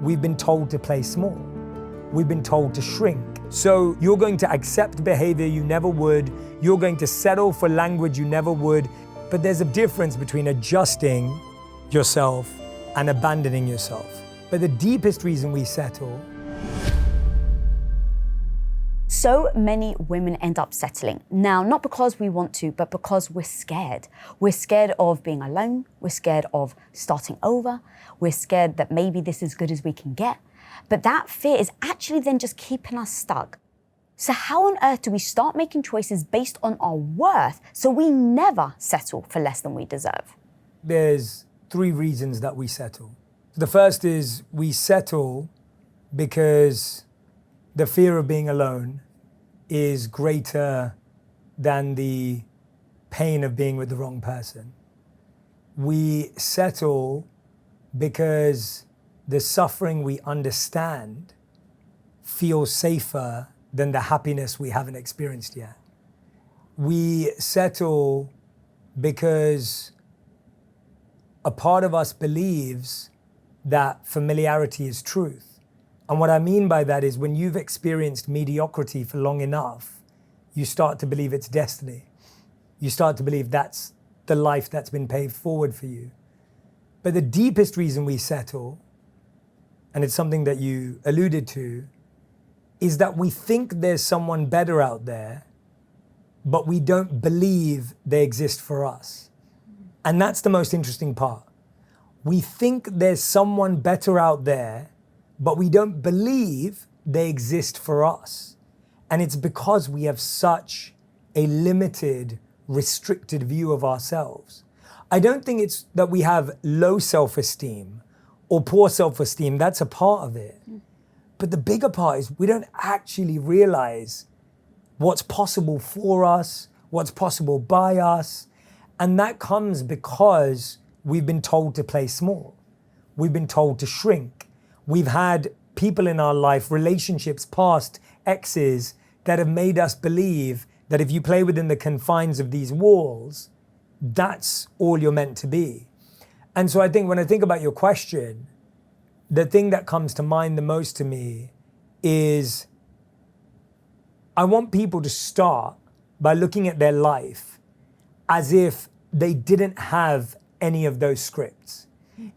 we've been told to play small. We've been told to shrink. So you're going to accept behavior you never would. You're going to settle for language you never would. But there's a difference between adjusting yourself and abandoning yourself. But the deepest reason we settle. So many women end up settling. Now, not because we want to, but because we're scared. We're scared of being alone. We're scared of starting over. We're scared that maybe this is as good as we can get. But that fear is actually then just keeping us stuck. So how on earth do we start making choices based on our worth so we never settle for less than we deserve? There's 3 reasons that we settle. The first is we settle because the fear of being alone is greater than the pain of being with the wrong person. We settle because the suffering we understand feels safer than the happiness we haven't experienced yet. We settle because a part of us believes that familiarity is truth. And what I mean by that is when you've experienced mediocrity for long enough, you start to believe it's destiny. You start to believe that's the life that's been paved forward for you. But the deepest reason we settle, and it's something that you alluded to, is that we think there's someone better out there, but we don't believe they exist for us. And that's the most interesting part. We think there's someone better out there, but we don't believe they exist for us. And it's because we have such a limited, restricted view of ourselves. I don't think it's that we have low self-esteem or poor self-esteem. That's a part of it. But the bigger part is we don't actually realize what's possible for us, what's possible by us. And that comes because we've been told to play small. We've been told to shrink. We've had people in our life, relationships, past exes, that have made us believe that if you play within the confines of these walls, that's all you're meant to be. And so I think when I think about your question, the thing that comes to mind the most to me is I want people to start by looking at their life as if they didn't have any of those scripts.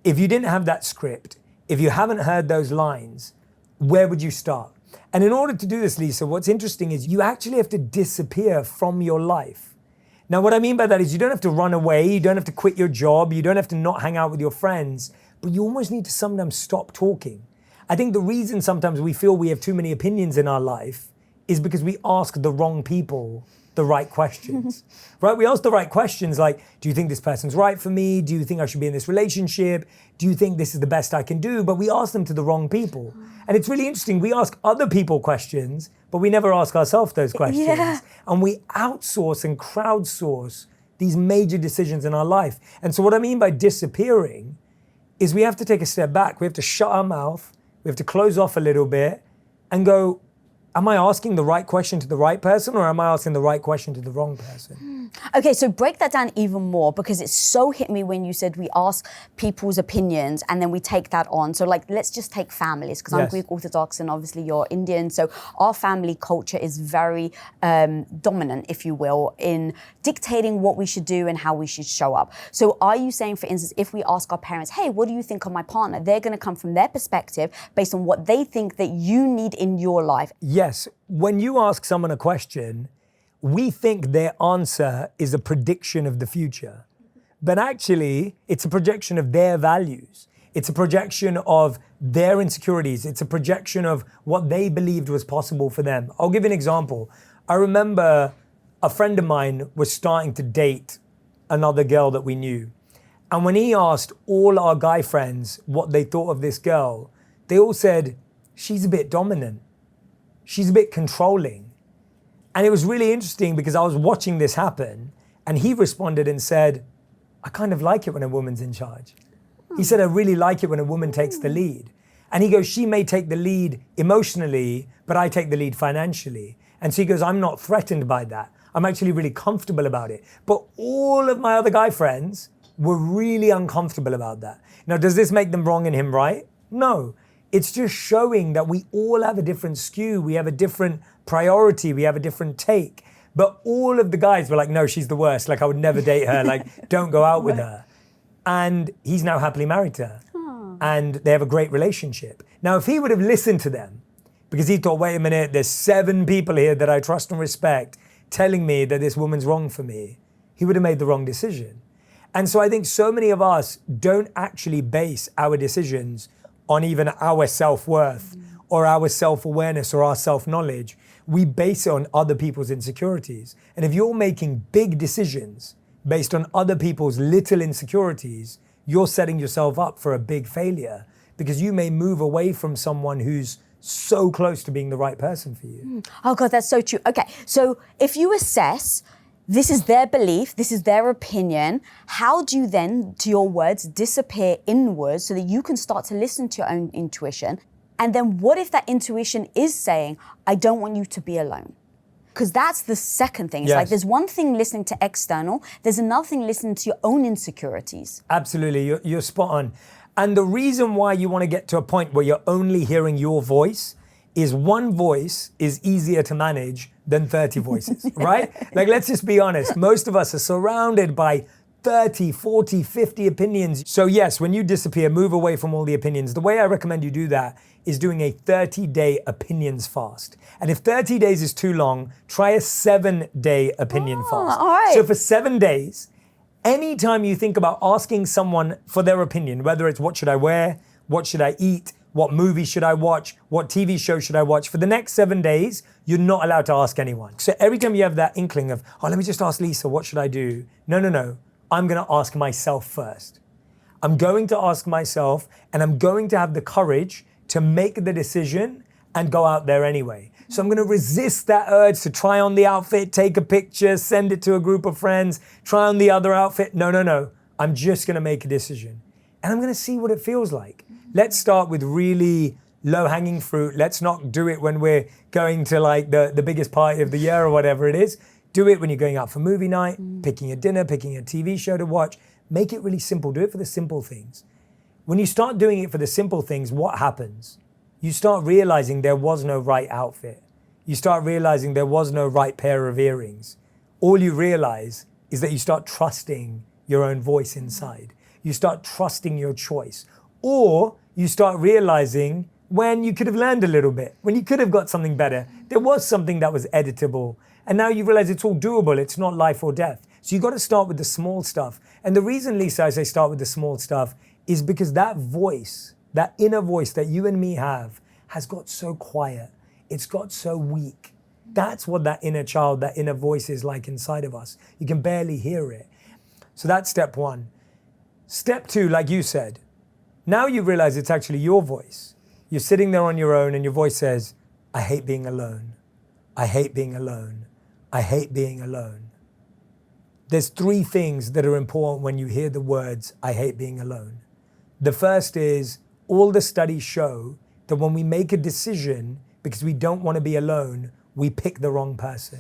If you didn't have that script, if you haven't heard those lines, where would you start? And in order to do this, Lisa, what's interesting is you actually have to disappear from your life. Now, what I mean by that is you don't have to run away, you don't have to quit your job, you don't have to not hang out with your friends, but you almost need to sometimes stop talking. I think the reason sometimes we feel we have too many opinions in our life is because we ask the wrong people the right questions, right? We ask the right questions like, do you think this person's right for me? Do you think I should be in this relationship? Do you think this is the best I can do? But we ask them to the wrong people. And it's really interesting. We ask other people questions, but we never ask ourselves those questions. Yeah. And we outsource and crowdsource these major decisions in our life. And so what I mean by disappearing is we have to take a step back. We have to shut our mouth. We have to close off a little bit and go, am I asking the right question to the right person or am I asking the right question to the wrong person? Okay, so break that down even more because it so hit me when you said we ask people's opinions and then we take that on. So like, let's just take families because I'm Yes. Greek Orthodox and obviously you're Indian. So our family culture is very dominant, if you will, in dictating what we should do and how we should show up. So are you saying, for instance, if we ask our parents, hey, what do you think of my partner? They're going to come from their perspective based on what they think that you need in your life. Yes, when you ask someone a question, we think their answer is a prediction of the future. But actually, it's a projection of their values. It's a projection of their insecurities. It's a projection of what they believed was possible for them. I'll give you an example. I remember a friend of mine was starting to date another girl that we knew. And when he asked all our guy friends what they thought of this girl, they all said, she's a bit dominant. She's a bit controlling. And it was really interesting because I was watching this happen and he responded and said, I kind of like it when a woman's in charge. He said, I really like it when a woman takes the lead. And he goes, she may take the lead emotionally, but I take the lead financially. And so he goes, I'm not threatened by that. I'm actually really comfortable about it. But all of my other guy friends were really uncomfortable about that. Now, does this make them wrong and him right? No. It's just showing that we all have a different skew. We have a different priority. We have a different take. But all of the guys were like, no, she's the worst. Like, I would never date her. Like, don't go out with her. And he's now happily married to her. And they have a great relationship. Now, if he would have listened to them, because he thought, wait a minute, there's 7 people here that I trust and respect telling me that this woman's wrong for me, he would have made the wrong decision. And so I think so many of us don't actually base our decisions on even our self-worth or our self-awareness or our self-knowledge. We base it on other people's insecurities. And if you're making big decisions based on other people's little insecurities, you're setting yourself up for a big failure, because you may move away from someone who's so close to being the right person for you. Oh God, that's so true. Okay, so if you assess, this is their belief, this is their opinion, how do you then, to your words, disappear inwards so that you can start to listen to your own intuition? And then what if that intuition is saying, I don't want you to be alone? Because that's the second thing. It's like there's one thing listening to external, there's another thing listening to your own insecurities. Absolutely, you're spot on. And the reason why you want to get to a point where you're only hearing your voice is one voice is easier to manage than 30 voices, right? Like, let's just be honest. Most of us are surrounded by 30, 40, 50 opinions. So yes, when you disappear, move away from all the opinions. The way I recommend you do that is doing a 30-day opinions fast. And if 30 days is too long, try a 7-day opinion fast. All right. So for 7 days, anytime you think about asking someone for their opinion, whether it's what should I wear, what should I eat, what movie should I watch, what TV show should I watch, for the next 7 days, you're not allowed to ask anyone. So every time you have that inkling of, oh, let me just ask Lisa, what should I do? No. I'm going to ask myself first. I'm going to ask myself, and I'm going to have the courage to make the decision and go out there anyway. So I'm going to resist that urge to try on the outfit, take a picture, send it to a group of friends, try on the other outfit. No. I'm just going to make a decision. And I'm going to see what it feels like. Let's start with really low-hanging fruit. Let's not do it when we're going to like the biggest party of the year or whatever it is. Do it when you're going out for movie night, picking a dinner, picking a TV show to watch. Make it really simple. Do it for the simple things. When you start doing it for the simple things, what happens? You start realizing there was no right outfit. You start realizing there was no right pair of earrings. All you realize is that you start trusting your own voice inside. You start trusting your choice. Or you start realizing when you could have learned a little bit, when you could have got something better, there was something that was editable. And now you realize it's all doable. It's not life or death. So you got to start with the small stuff. And the reason, Lisa, I say start with the small stuff is because that voice, that inner voice that you and me have, has got so quiet. It's got so weak. That's what that inner child, that inner voice is like inside of us. You can barely hear it. So that's step 1. Step 2, like you said, now you realize it's actually your voice. You're sitting there on your own and your voice says, I hate being alone. I hate being alone. I hate being alone. There's 3 things that are important when you hear the words, I hate being alone. The first is, all the studies show that when we make a decision because we don't want to be alone, we pick the wrong person.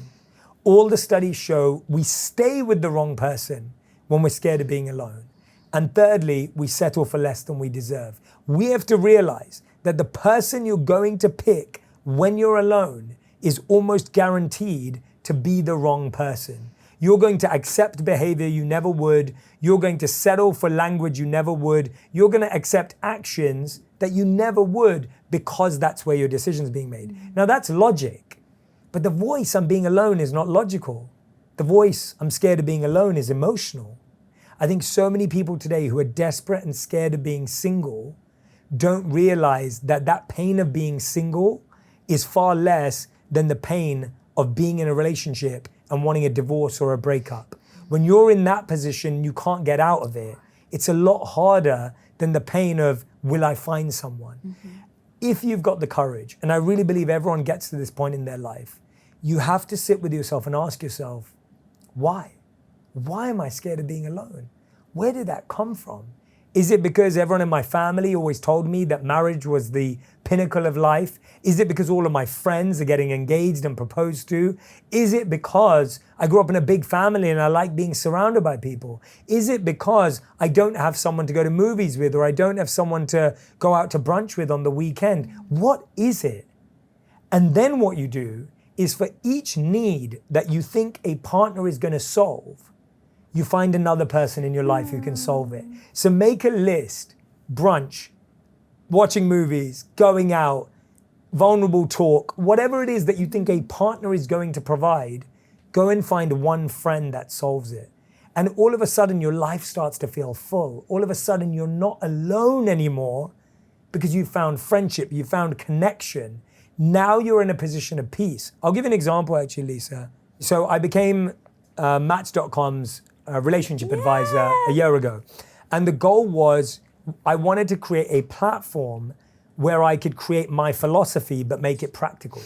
All the studies show we stay with the wrong person when we're scared of being alone. And thirdly, we settle for less than we deserve. We have to realize that the person you're going to pick when you're alone is almost guaranteed to be the wrong person. You're going to accept behavior you never would. You're going to settle for language you never would. You're going to accept actions that you never would because that's where your decision's being made. Now that's logic, but the voice, I'm being alone, is not logical. The voice, I'm scared of being alone, is emotional. I think so many people today who are desperate and scared of being single don't realize that that pain of being single is far less than the pain of being in a relationship and wanting a divorce or a breakup. When you're in that position, you can't get out of it. It's a lot harder than the pain of, will I find someone? If you've got the courage, and I really believe everyone gets to this point in their life, you have to sit with yourself and ask yourself, why? Why am I scared of being alone? Where did that come from? Is it because everyone in my family always told me that marriage was the pinnacle of life? Is it because all of my friends are getting engaged and proposed to? Is it because I grew up in a big family and I like being surrounded by people? Is it because I don't have someone to go to movies with, or I don't have someone to go out to brunch with on the weekend? What is it? And then what you do is, for each need that you think a partner is going to solve, you find another person in your life who can solve it. So make a list: brunch, watching movies, going out, vulnerable talk, whatever it is that you think a partner is going to provide, go and find one friend that solves it. And all of a sudden your life starts to feel full. All of a sudden you're not alone anymore because you found friendship, you found connection. Now you're in a position of peace. I'll give you an example actually, Lisa. So I became Match.com's relationship advisor a year ago. And the goal was, I wanted to create a platform where I could create my philosophy but make it practical.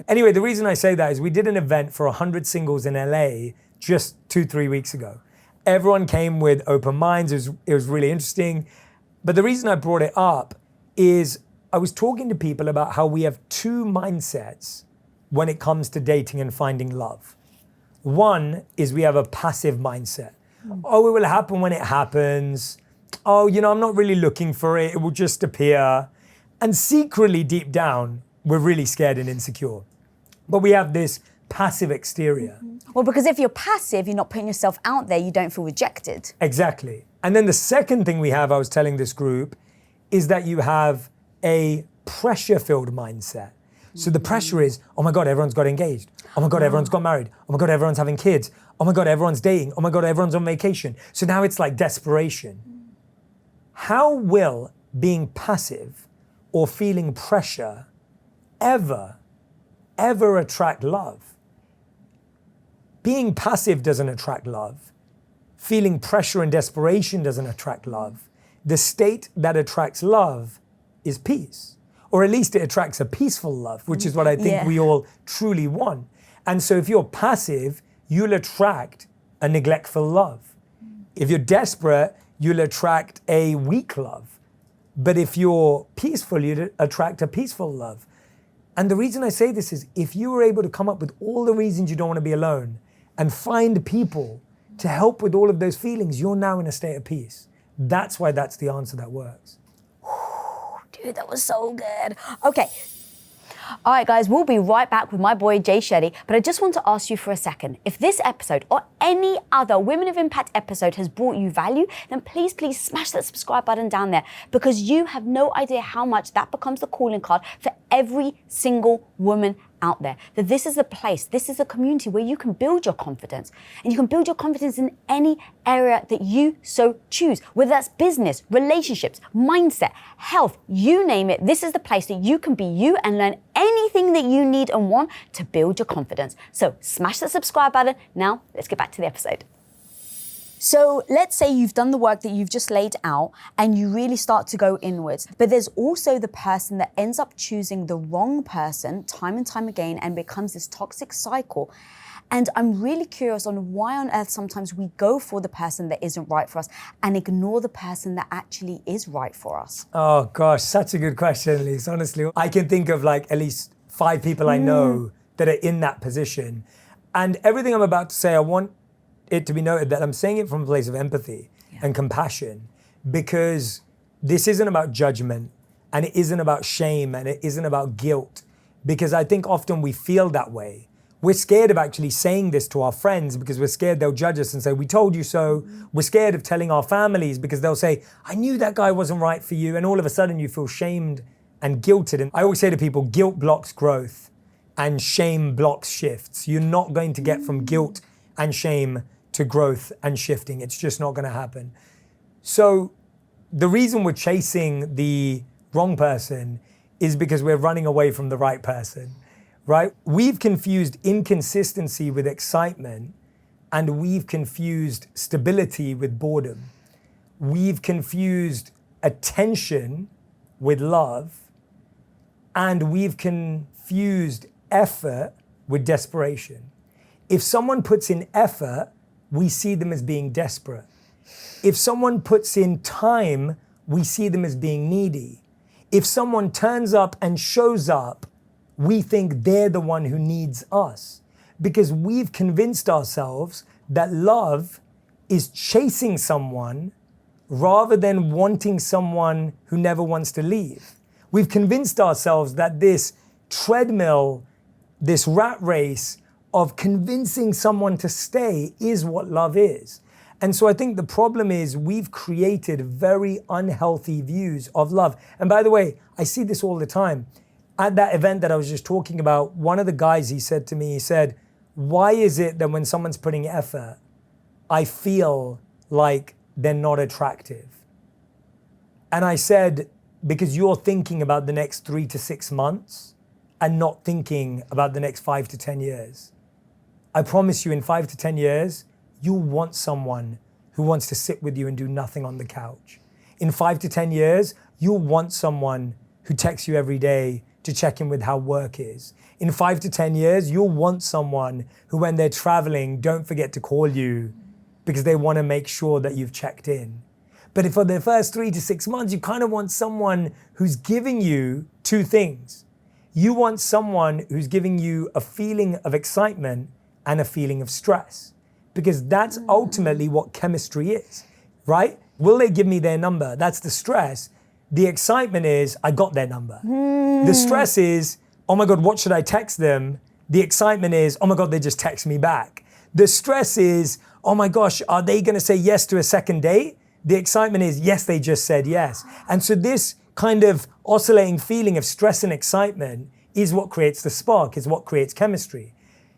Anyway, the reason I say that is we did an event for 100 singles in LA just 2-3 weeks ago. Everyone came with open minds. It was really interesting. But the reason I brought it up is I was talking to people about how we have two mindsets when it comes to dating and finding love. One is we have a passive mindset. Oh, it will happen when it happens. Oh, I'm not really looking for it. It will just appear. And secretly, deep down, we're really scared and insecure. But we have this passive exterior. Well, because if you're passive, you're not putting yourself out there, you don't feel rejected. Exactly. And then the second thing we have, I was telling this group, is that you have a pressure-filled mindset. So the pressure is, oh my God, everyone's got engaged. Oh my God, everyone's got married. Oh my God, everyone's having kids. Oh my God, everyone's dating. Oh my God, everyone's on vacation. So now it's like desperation. How will being passive or feeling pressure ever attract love? Being passive doesn't attract love. Feeling pressure and desperation doesn't attract love. The state that attracts love is peace. Or at least it attracts a peaceful love, which is what I think we all truly want. And so if you're passive, you'll attract a neglectful love. If you're desperate, you'll attract a weak love. But if you're peaceful, you'd attract a peaceful love. And the reason I say this is, if you were able to come up with all the reasons you don't want to be alone and find people to help with all of those feelings, you're now in a state of peace. That's why that's the answer that works. Dude, that was so good. Okay. All right, guys, we'll be right back with my boy, Jay Shetty. But I just want to ask you for a second. If this episode or any other Women of Impact episode has brought you value, then please smash that subscribe button down there, because you have no idea how much that becomes the calling card for every single woman out there. That this is the place, this is a community where you can build your confidence, and you can build your confidence in any area that you so choose, whether that's business, relationships, mindset, health, you name it. This is the place that you can be you and learn anything that you need and want to build your confidence. So smash the subscribe button. Now let's get back to the episode. So let's say you've done the work that you've just laid out and you really start to go inwards. But there's also the person that ends up choosing the wrong person time and time again and becomes this toxic cycle. And I'm really curious on why on earth sometimes we go for the person that isn't right for us and ignore the person that actually is right for us. Oh gosh, such a good question, Lisa. Honestly, I can think of like at least 5 people I know that are in that position. And everything I'm about to say, I want it to be noted that I'm saying it from a place of empathy and compassion, because this isn't about judgment, and it isn't about shame, and it isn't about guilt, because I think often we feel that way. We're scared of actually saying this to our friends because we're scared they'll judge us and say, we told you so. We're scared of telling our families because they'll say, I knew that guy wasn't right for you. And all of a sudden you feel shamed and guilted. And I always say to people, guilt blocks growth and shame blocks shifts. You're not going to get from guilt and shame to growth and shifting. It's just not going to happen. So the reason we're chasing the wrong person is because we're running away from the right person, right? We've confused inconsistency with excitement, and we've confused stability with boredom. We've confused attention with love, and we've confused effort with desperation. If someone puts in effort, we see them as being desperate. If someone puts in time, we see them as being needy. If someone turns up and shows up, we think they're the one who needs us, because we've convinced ourselves that love is chasing someone rather than wanting someone who never wants to leave. We've convinced ourselves that this treadmill, this rat race of convincing someone to stay is what love is. And so I think the problem is we've created very unhealthy views of love. And by the way, I see this all the time. At that event that I was just talking about, one of the guys, he said to me, he said, why is it that when someone's putting effort, I feel like they're not attractive? And I said, because you're thinking about the next 3 to 6 months and not thinking about the next 5 to 10 years. I promise you in 5 to 10 years, you'll want someone who wants to sit with you and do nothing on the couch. In 5 to 10 years, you'll want someone who texts you every day to check in with how work is. In 5 to 10 years, you'll want someone who, when they're traveling, don't forget to call you because they want to make sure that you've checked in. But if for the first 3 to 6 months, you kind of want someone who's giving you two things. You want someone who's giving you a feeling of excitement and a feeling of stress, because that's ultimately what chemistry is, right? Will they give me their number? That's the stress. The excitement is, I got their number. The stress is, oh my God, what should I text them? The excitement is, oh my God, they just text me back. The stress is, oh my gosh, are they gonna say yes to a second date? The excitement is, yes, they just said yes. And so this kind of oscillating feeling of stress and excitement is what creates the spark, is what creates chemistry.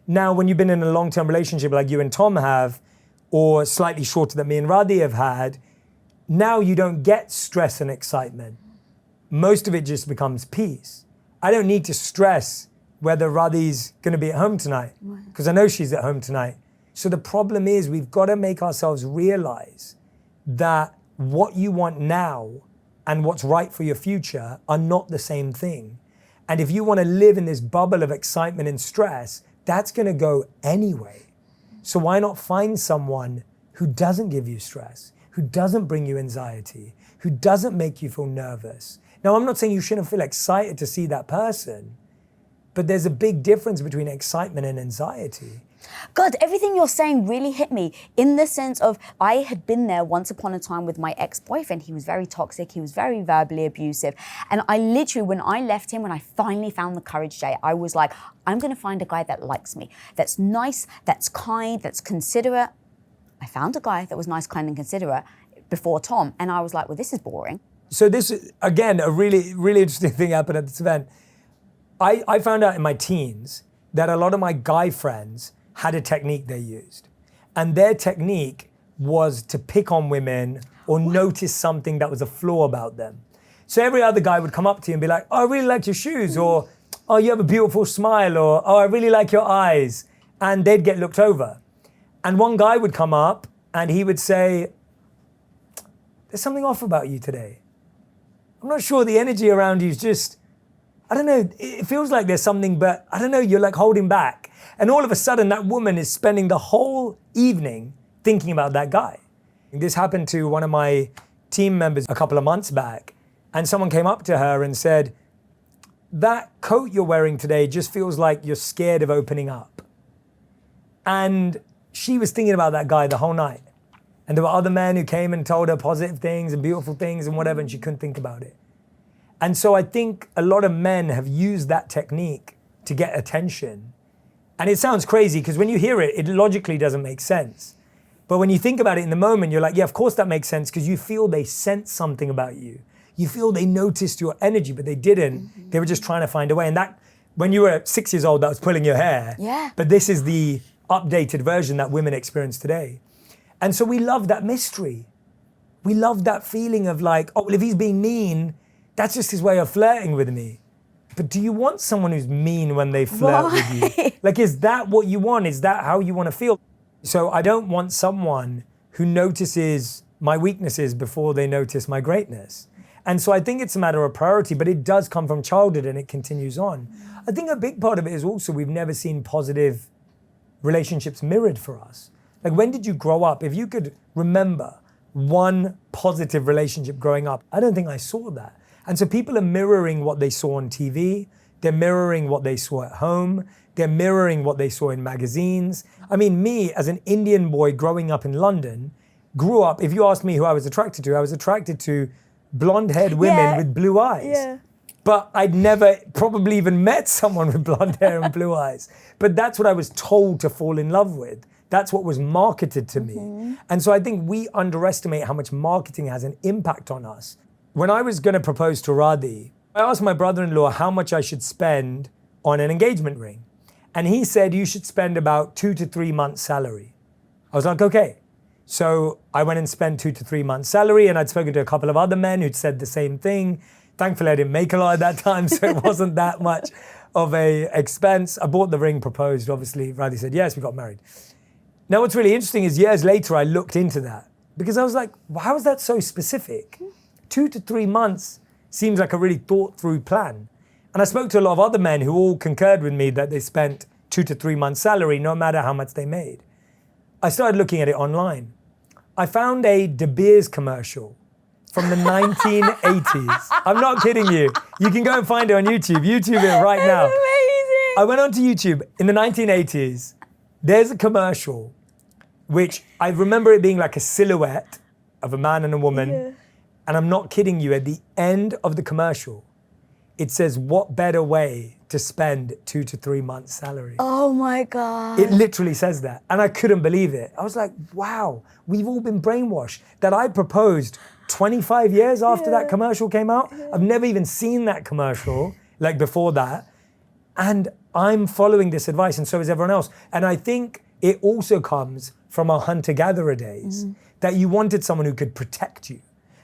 Now, when you've been in a long-term relationship like you and Tom have, or slightly shorter than me and Radhi have had, now you don't get stress and excitement. Most of it just becomes peace. I don't need to stress whether Radhi's gonna be at home tonight, because I know she's at home tonight. So the problem is we've got to make ourselves realize that what you want now and what's right for your future are not the same thing. And if you want to live in this bubble of excitement and stress, that's going to go anyway. So why not find someone who doesn't give you stress, who doesn't bring you anxiety, who doesn't make you feel nervous? Now, I'm not saying you shouldn't feel excited to see that person, but there's a big difference between excitement and anxiety. God, everything you're saying really hit me in the sense of I had been there once upon a time with my ex-boyfriend. He was very toxic. He was very verbally abusive. And I literally, when I left him, when I finally found the courage, Jay, I was like, I'm going to find a guy that likes me, that's nice, that's kind, that's considerate. I found a guy that was nice, kind, and considerate before Tom. And I was like, well, this is boring. So this is, again, a really, really interesting thing happened at this event. I found out in my teens that a lot of my guy friends had a technique they used. And their technique was to pick on women or notice something that was a flaw about them. So every other guy would come up to you and be like, oh, I really like your shoes, or oh, you have a beautiful smile, or oh, I really like your eyes. And they'd get looked over. And one guy would come up and he would say, there's something off about you today. I'm not sure, the energy around you is just, I don't know, it feels like there's something, but I don't know, you're like holding back. And all of a sudden, that woman is spending the whole evening thinking about that guy. This happened to one of my team members a couple of months back, and someone came up to her and said, that coat you're wearing today just feels like you're scared of opening up. And she was thinking about that guy the whole night. And there were other men who came and told her positive things and beautiful things and whatever, and she couldn't think about it. And so I think a lot of men have used that technique to get attention. And it sounds crazy because when you hear it, it logically doesn't make sense. But when you think about it in the moment, you're like, yeah, of course that makes sense, because you feel they sense something about you. You feel they noticed your energy, but they didn't. Mm-hmm. They were just trying to find a way. And that, when you were 6 years old, that was pulling your hair. Yeah. But this is the updated version that women experience today. And so we love that mystery. We love that feeling of like, oh, well, if he's being mean, that's just his way of flirting with me. But do you want someone who's mean when they flirt with you? Like, is that what you want? Is that how you want to feel? So I don't want someone who notices my weaknesses before they notice my greatness. And so I think it's a matter of priority, but it does come from childhood and it continues on. I think a big part of it is also we've never seen positive relationships mirrored for us. Like, when did you grow up? If you could remember, one positive relationship growing up. I don't think I saw that. And so people are mirroring what they saw on TV. They're mirroring what they saw at home. They're mirroring what they saw in magazines. I mean, me as an Indian boy growing up in London, grew up, if you ask me who I was attracted to blonde-haired women with blue eyes. Yeah. But I'd never probably even met someone with blonde hair and blue eyes. But that's what I was told to fall in love with. That's what was marketed to me. And so I think we underestimate how much marketing has an impact on us. When I was going to propose to Radhi, I asked my brother-in-law how much I should spend on an engagement ring. And he said, you should spend about 2 to 3 months' salary. I was like, okay. So I went and spent 2 to 3 months' salary, and I'd spoken to a couple of other men who'd said the same thing. Thankfully, I didn't make a lot at that time, so it wasn't that much of a expense. I bought the ring, proposed, obviously. Radhi said yes, we got married. Now, what's really interesting is years later, I looked into that because I was like, well, how is that so specific? 2 to 3 months seems like a really thought through plan. And I spoke to a lot of other men who all concurred with me that they spent 2 to 3 months salary, no matter how much they made. I started looking at it online. I found a De Beers commercial from the 1980s. I'm not kidding you. You can go and find it on YouTube. YouTube it right now. That's amazing. I went onto YouTube in the 1980s. There's a commercial which I remember it being like a silhouette of a man and a woman. Yeah. And I'm not kidding you, at the end of the commercial, it says, what better way to spend 2 to 3 months' salary? Oh my God. It literally says that. And I couldn't believe it. I was like, wow, we've all been brainwashed. That I proposed 25 years after that commercial came out. I've never even seen that commercial, like before that. And I'm following this advice, and so is everyone else. And I think it also comes from our hunter-gatherer days, that you wanted someone who could protect you.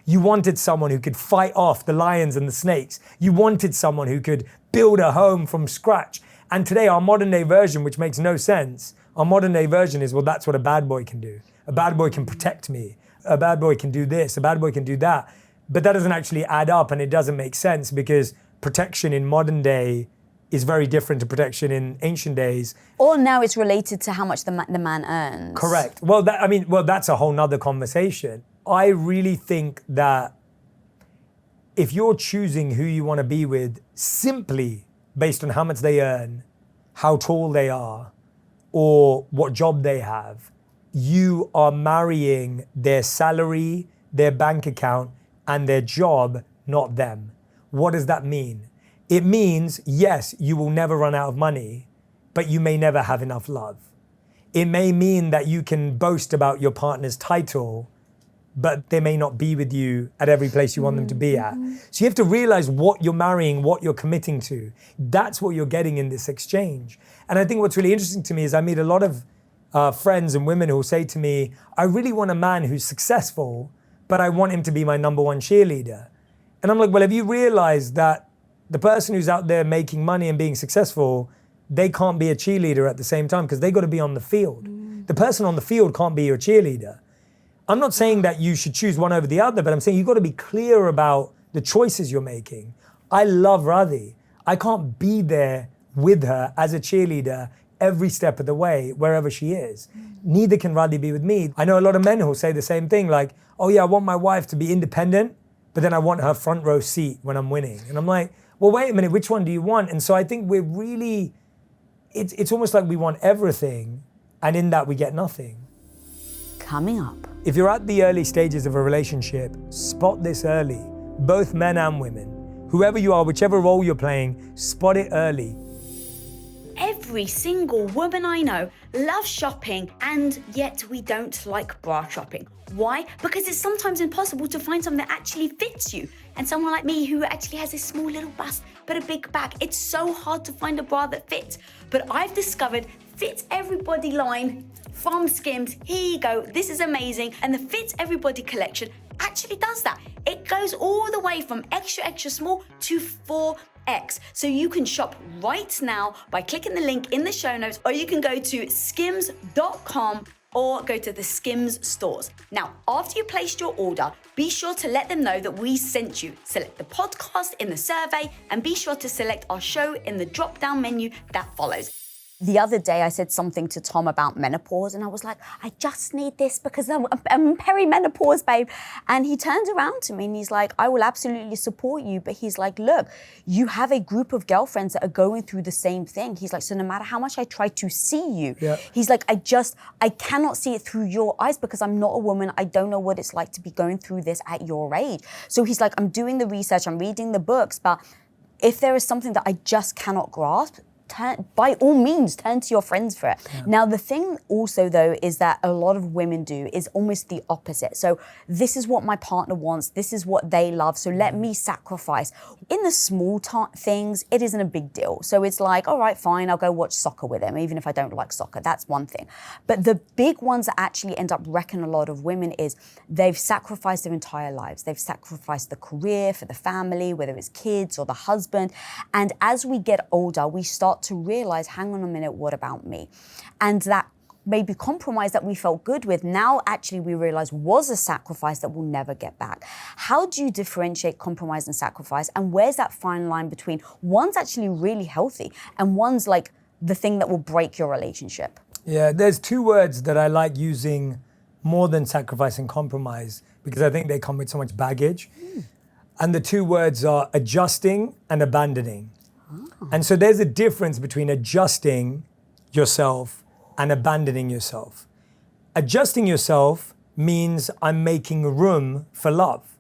You wanted someone who could fight off the lions and the snakes. You wanted someone who could build a home from scratch. And today, our modern day version, which makes no sense, our modern day version is, well, that's what a bad boy can do. A bad boy can protect me. A bad boy can do this. A bad boy can do that. But that doesn't actually add up, and it doesn't make sense, because protection in modern day is very different to protection in ancient days. Or now it's related to how much the man earns. Correct. Well, that's a whole nother conversation. I really think that if you're choosing who you want to be with simply based on how much they earn, how tall they are, or what job they have, you are marrying their salary, their bank account, and their job, not them. What does that mean? It means, yes, you will never run out of money, but you may never have enough love. It may mean that you can boast about your partner's title, but they may not be with you at every place you want them to be at. So you have to realize what you're marrying, what you're committing to. That's what you're getting in this exchange. And I think what's really interesting to me is I meet a lot of friends and women who will say to me, I really want a man who's successful, but I want him to be my number one cheerleader. And I'm like, well, have you realized that the person who's out there making money and being successful, they can't be a cheerleader at the same time because they got to be on the field. The person on the field can't be your cheerleader. I'm not saying that you should choose one over the other, but I'm saying you've got to be clear about the choices you're making. I love Radhi. I can't be there with her as a cheerleader every step of the way, wherever she is. Neither can Radhi be with me. I know a lot of men who say the same thing, like, oh yeah, I want my wife to be independent, but then I want her front row seat when I'm winning. And I'm like, well, wait a minute, which one do you want? And so I think we're really, it's almost like we want everything, and in that we get nothing. Coming up. If you're at the early stages of a relationship, spot this early, both men and women. Whoever you are, whichever role you're playing, spot it early. Every single woman I know loves shopping, and yet we don't like bra shopping. Why? Because it's sometimes impossible to find something that actually fits you. And someone like me who actually has a small little bust but a big back, it's so hard to find a bra that fits. But I've discovered Fit Everybody line from Skims. Here you go, this is amazing. And the Fit Everybody collection actually does that. It goes all the way from extra, extra small to 4X. So you can shop right now by clicking the link in the show notes, or you can go to skims.com or go to the Skims stores. Now, after you placed your order, be sure to let them know that we sent you. Select the podcast in the survey and be sure to select our show in the drop-down menu that follows. The other day I said something to Tom about menopause and I was like, I just need this because I'm perimenopause, babe. And he turned around to me and he's like, I will absolutely support you. But he's like, look, you have a group of girlfriends that are going through the same thing. He's like, so no matter how much I try to see you, he's like, I cannot see it through your eyes because I'm not a woman. I don't know what it's like to be going through this at your age. So he's like, I'm doing the research, I'm reading the books, but if there is something that I just cannot grasp, by all means, turn to your friends for it. Yeah. Now, the thing also, though, is that a lot of women do is almost the opposite. So this is what my partner wants. This is what they love. So let me sacrifice. In the small things, it isn't a big deal. So it's like, all right, fine, I'll go watch soccer with him, even if I don't like soccer. That's one thing. But the big ones that actually end up wrecking a lot of women is they've sacrificed their entire lives. They've sacrificed the career for the family, whether it's kids or the husband. And as we get older, we start to realize, hang on a minute, what about me? And that maybe compromise that we felt good with, now actually we realize was a sacrifice that we'll never get back. How do you differentiate compromise and sacrifice? And where's that fine line between one's actually really healthy and one's like the thing that will break your relationship? Yeah, there's two words that I like using more than sacrifice and compromise because I think they come with so much baggage. And the two words are adjusting and abandoning. And so there's a difference between adjusting yourself and abandoning yourself. Adjusting yourself means I'm making room for love.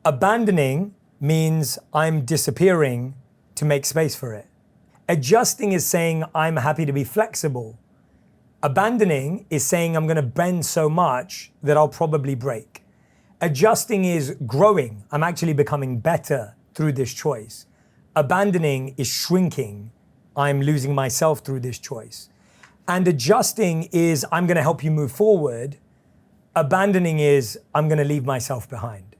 Abandoning means I'm disappearing to make space for it. Adjusting is saying I'm happy to be flexible. Abandoning is saying I'm going to bend so much that I'll probably break. Adjusting is growing. I'm actually becoming better through this choice. Abandoning is shrinking. I'm losing myself through this choice. And adjusting is I'm going to help you move forward. Abandoning is I'm going to leave myself behind.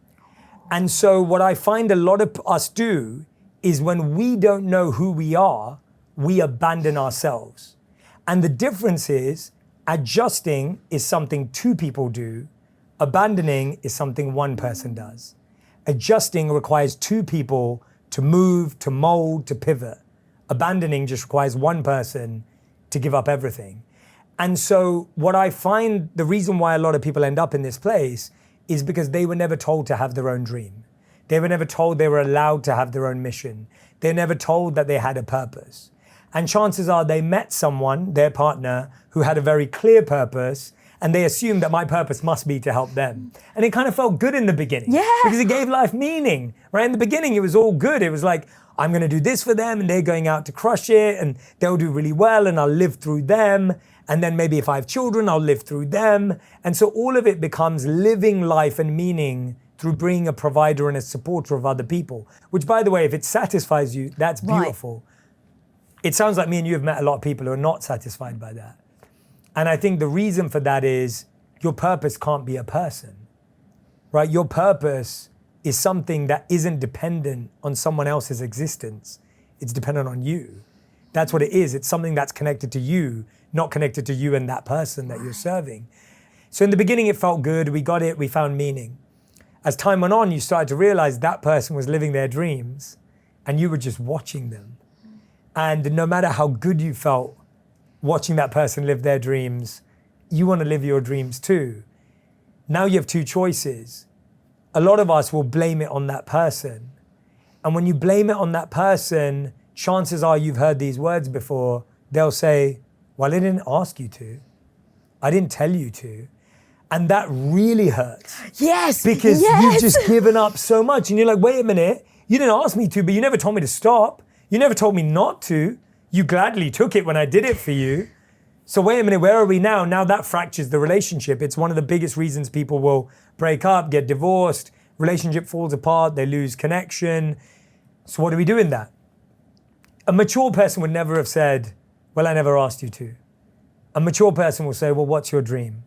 And so what I find a lot of us do is when we don't know who we are, we abandon ourselves. And the difference is adjusting is something two people do. Abandoning is something one person does. Adjusting requires two people to move, to mold, to pivot. Abandoning just requires one person to give up everything. And so what I find, the reason why a lot of people end up in this place is because they were never told to have their own dream. They were never told they were allowed to have their own mission. They were never told that they had a purpose. And chances are they met someone, their partner, who had a very clear purpose, and they assumed that my purpose must be to help them. And it kind of felt good in the beginning. Yeah. Because it gave life meaning, right? In the beginning, it was all good. It was like, I'm going to do this for them and they're going out to crush it and they'll do really well and I'll live through them. And then maybe if I have children, I'll live through them. And so all of it becomes living life and meaning through being a provider and a supporter of other people, which, by the way, if it satisfies you, that's beautiful. Right. It sounds like me and you have met a lot of people who are not satisfied by that. And I think the reason for that is your purpose can't be a person, right? Your purpose is something that isn't dependent on someone else's existence. It's dependent on you. That's what it is. It's something that's connected to you, not connected to you and that person that you're serving. So in the beginning, it felt good. We got it. We found meaning. As time went on, you started to realize that person was living their dreams and you were just watching them. And no matter how good you felt watching that person live their dreams, you want to live your dreams too. Now you have two choices. A lot of us will blame it on that person. And when you blame it on that person, chances are you've heard these words before. They'll say, well, I didn't ask you to. I didn't tell you to. And that really hurts. Yes. Because you've just given up so much. And you're like, wait a minute, you didn't ask me to, but you never told me to stop. You never told me not to. You gladly took it when I did it for you. So wait a minute, where are we now? Now that fractures the relationship. It's one of the biggest reasons people will break up, get divorced, relationship falls apart, they lose connection. So what do we do in that? A mature person would never have said, well, I never asked you to. A mature person will say, well, what's your dream?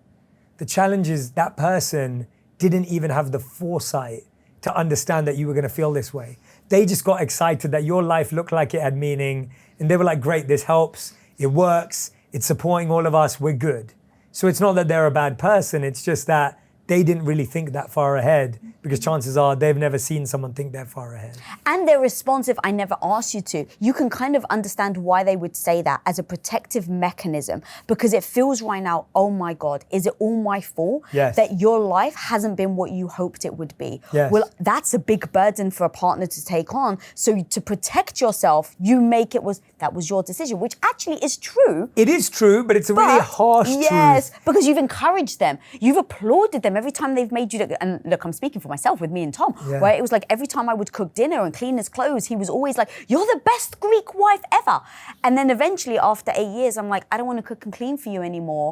The challenge is that person didn't even have the foresight to understand that you were going to feel this way. They just got excited that your life looked like it had meaning. And they were like, great, this helps. It works. It's supporting all of us. We're good. So it's not that they're a bad person. It's just that they didn't really think that far ahead, because chances are they've never seen someone think that far ahead. And they're responsive, I never asked you to. You can kind of understand why they would say that as a protective mechanism, because it feels right now, oh my God, is it all my fault Yes. that your life hasn't been what you hoped it would be? Yes. Well, that's a big burden for a partner to take on. So to protect yourself, you make it that was your decision, which actually is true. It is true, but it's a really harsh truth. Yes, because you've encouraged them. You've applauded them every time they've made you look. And look, I'm speaking for myself with me and Tom, Yeah. where it was like every time I would cook dinner and clean his clothes, he was always like, "You're the best Greek wife ever." And then eventually, after 8 years, I'm like, "I don't want to cook and clean for you anymore."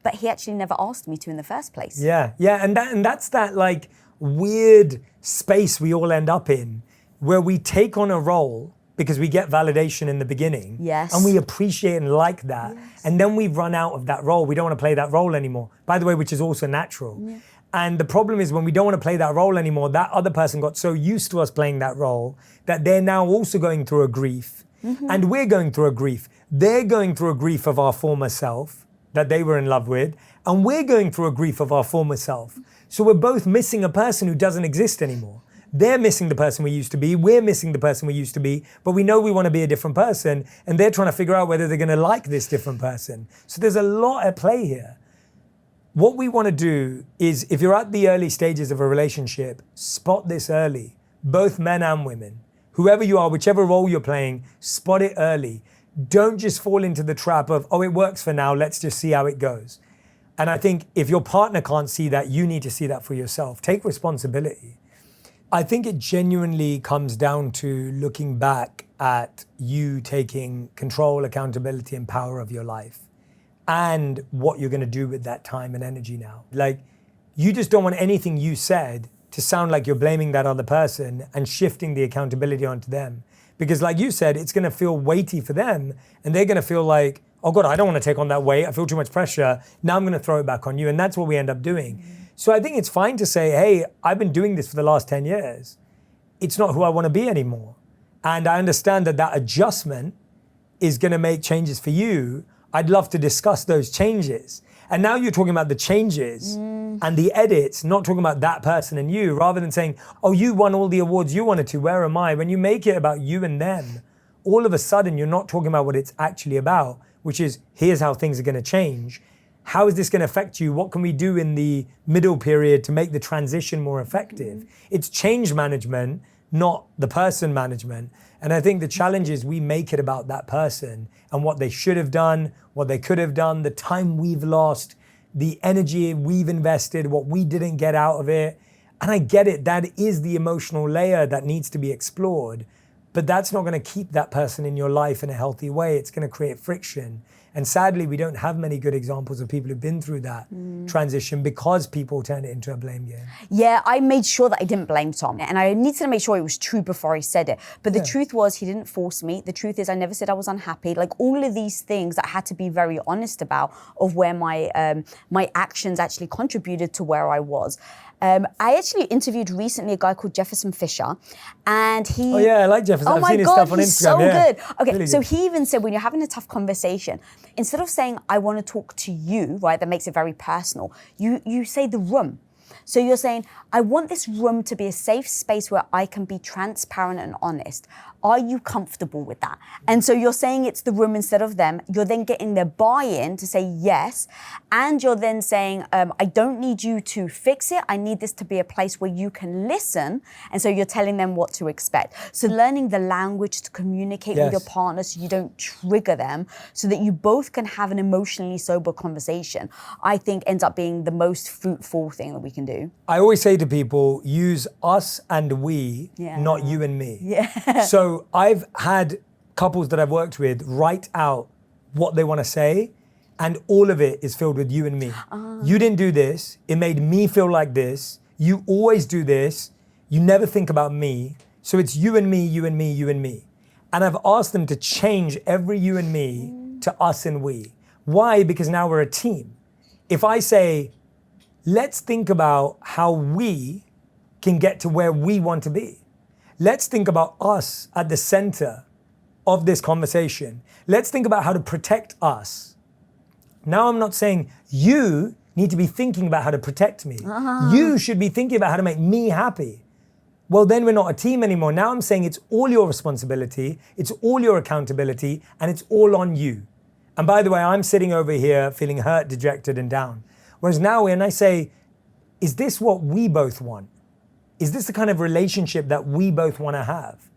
But he actually never asked me to in the first place. Yeah, and that's that like weird space we all end up in, where we take on a role because we get validation in the beginning. Yes. And we appreciate and like that. Yes. And then we run out of that role. We don't want to play that role anymore. By the way, which is also natural. Yeah. And the problem is when we don't want to play that role anymore, that other person got so used to us playing that role that they're now also going through a grief. Mm-hmm. And we're going through a grief. They're going through a grief of our former self that they were in love with. And we're going through a grief of our former self. So we're both missing a person who doesn't exist anymore. They're missing the person we used to be. We're missing the person we used to be. But we know we want to be a different person. And they're trying to figure out whether they're going to like this different person. So there's a lot at play here. What we want to do is, if you're at the early stages of a relationship, spot this early. Both men and women. Whoever you are, whichever role you're playing, spot it early. Don't just fall into the trap of, oh, it works for now, let's just see how it goes. And I think if your partner can't see that, you need to see that for yourself. Take responsibility. I think it genuinely comes down to looking back at you taking control, accountability, and power of your life, and what you're going to do with that time and energy now. Like, you just don't want anything you said to sound like you're blaming that other person and shifting the accountability onto them. Because like you said, it's going to feel weighty for them, and they're going to feel like, oh God, I don't want to take on that weight. I feel too much pressure. Now I'm going to throw it back on you. And that's what we end up doing. So I think it's fine to say, hey, I've been doing this for the last 10 years. It's not who I want to be anymore. And I understand that that adjustment is going to make changes for you. I'd love to discuss those changes. And now you're talking about the changes and the edits, not talking about that person and you, rather than saying, oh, you won all the awards you wanted to, where am I? When you make it about you and them, all of a sudden you're not talking about what it's actually about, which is, here's how things are going to change. How is this going to affect you? What can we do in the middle period to make the transition more effective? It's change management, not the person management. And I think the challenge is we make it about that person and what they should have done, what they could have done, the time we've lost, the energy we've invested, what we didn't get out of it. And I get it, that is the emotional layer that needs to be explored. But that's not going to keep that person in your life in a healthy way. It's going to create friction. And sadly, we don't have many good examples of people who've been through that transition because people turn it into a blame game. Yeah, I made sure that I didn't blame Tom. And I needed to make sure it was true before I said it. But the truth was, he didn't force me. The truth is, I never said I was unhappy. Like all of these things that I had to be very honest about of where my actions actually contributed to where I was. I actually interviewed recently a guy called Jefferson Fisher, and he... Oh yeah, I like Jefferson. I've seen his stuff on Instagram. He's so good. Okay, really so good. he even said when you're having a tough conversation, instead of saying, I want to talk to you, right, that makes it very personal, you say the room. So you're saying, I want this room to be a safe space where I can be transparent and honest. Are you comfortable with that? And so you're saying it's the room instead of them. You're then getting their buy-in to say yes. And you're then saying, I don't need you to fix it. I need this to be a place where you can listen. And so you're telling them what to expect. So learning the language to communicate with your partner so you don't trigger them, so that you both can have an emotionally sober conversation, I think ends up being the most fruitful thing that we can do. I always say to people, use us and we, not you and me. Yeah. So I've had couples that I've worked with write out what they want to say, and all of it is filled with you and me. You didn't do this. It made me feel like this. You always do this. You never think about me. So it's you and me, you and me, you and me. And I've asked them to change every you and me to us and we. Why? Because now we're a team. If I say, let's think about how we can get to where we want to be. Let's think about us at the center of this conversation. Let's think about how to protect us. Now I'm not saying you need to be thinking about how to protect me. You should be thinking about how to make me happy. Well, then we're not a team anymore. Now I'm saying it's all your responsibility, it's all your accountability, and it's all on you. And by the way, I'm sitting over here feeling hurt, dejected, and down. Whereas now when I say, is this what we both want? Is this the kind of relationship that we both want to have?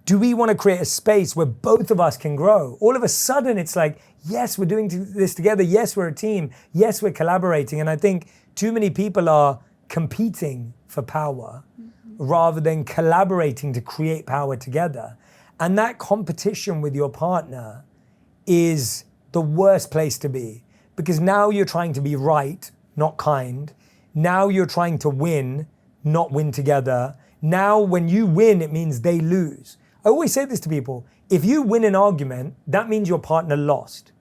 Do we want to create a space where both of us can grow? All of a sudden, it's like, yes, we're doing this together. Yes, we're a team. Yes, we're collaborating. And I think too many people are competing for power rather than collaborating to create power together. And that competition with your partner is the worst place to be, because now you're trying to be right, not kind. Now you're trying to win, not win together. Now when you win, it means they lose. I always say this to people. If you win an argument, that means your partner lost.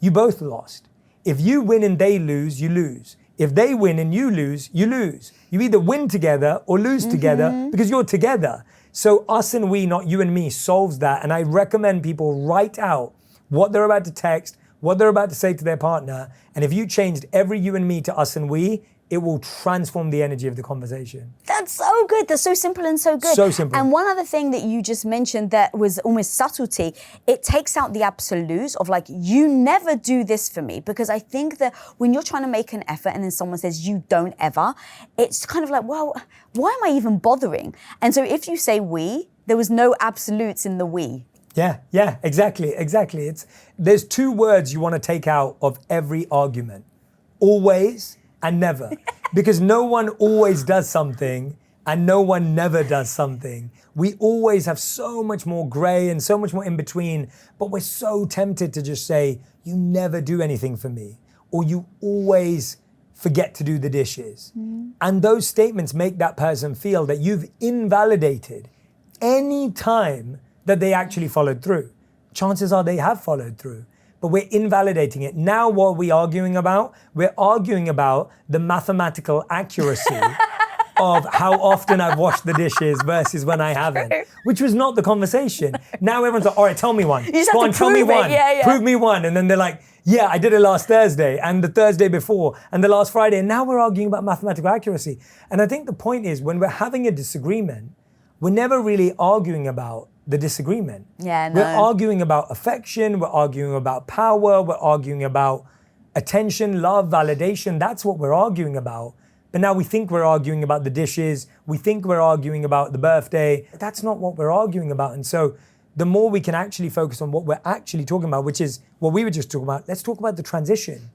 You both lost. If you win and they lose, you lose. If they win and you lose, you lose. You either win together or lose together because you're together. So us and we, not you and me, solves that. And I recommend people write out what they're about to text, what they're about to say to their partner. And if you changed every you and me to us and we, it will transform the energy of the conversation. That's so good. That's so simple and so good. So simple. And one other thing that you just mentioned that was almost subtlety, it takes out the absolutes of like, you never do this for me. Because I think that when you're trying to make an effort and then someone says you don't ever, it's kind of like, well, why am I even bothering? And so if you say we, there was no absolutes in the we. Yeah, exactly. There's two words you want to take out of every argument. Always and never. Because no one always does something and no one never does something. We always have so much more gray and so much more in between, but we're so tempted to just say, you never do anything for me, or you always forget to do the dishes. And those statements make that person feel that you've invalidated any time that they actually followed through. Chances are they have followed through. But we're invalidating it. Now what are we arguing about? We're arguing about the mathematical accuracy of how often I've washed the dishes versus when I haven't, which was not the conversation. Now everyone's like, all right, tell me one. Go on, tell me one. Prove me one. And then they're like, yeah, I did it last Thursday and the Thursday before and the last Friday. And now we're arguing about mathematical accuracy. And I think the point is when we're having a disagreement, we're never really arguing about the disagreement. Yeah, no. We're arguing about affection, we're arguing about power, we're arguing about attention, love, validation. That's what we're arguing about. But now we think we're arguing about the dishes, we think we're arguing about the birthday. That's not what we're arguing about. And so the more we can actually focus on what we're actually talking about, which is what we were just talking about, let's talk about the transition.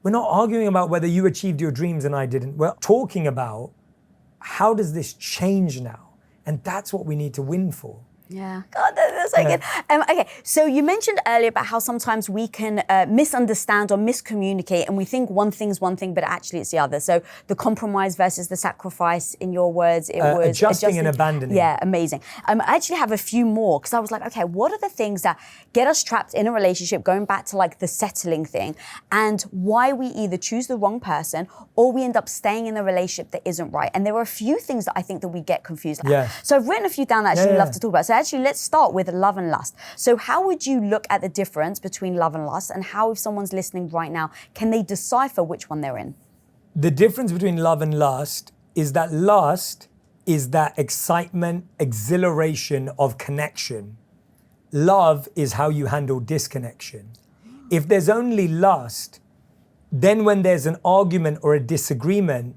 We're not arguing about whether you achieved your dreams and I didn't. We're talking about how does this change now? And that's what we need to win for. Yeah. God, that's so good. Okay, so you mentioned earlier about how sometimes we can misunderstand or miscommunicate and we think one thing's one thing, but actually it's the other. So the compromise versus the sacrifice, in your words, it was adjusting and abandoning. Yeah, amazing. I actually have a few more because I was like, okay, what are the things that get us trapped in a relationship, going back to like the settling thing, and why we either choose the wrong person or we end up staying in a relationship that isn't right. And there are a few things that I think that we get confused about. Yeah. So I've written a few down that I actually love to talk about. So actually, let's start with love and lust. So how would you look at the difference between love and lust, and how, if someone's listening right now, can they decipher which one they're in? The difference between love and lust is that lust is that excitement, exhilaration of connection. Love is how you handle disconnection. If there's only lust, then when there's an argument or a disagreement,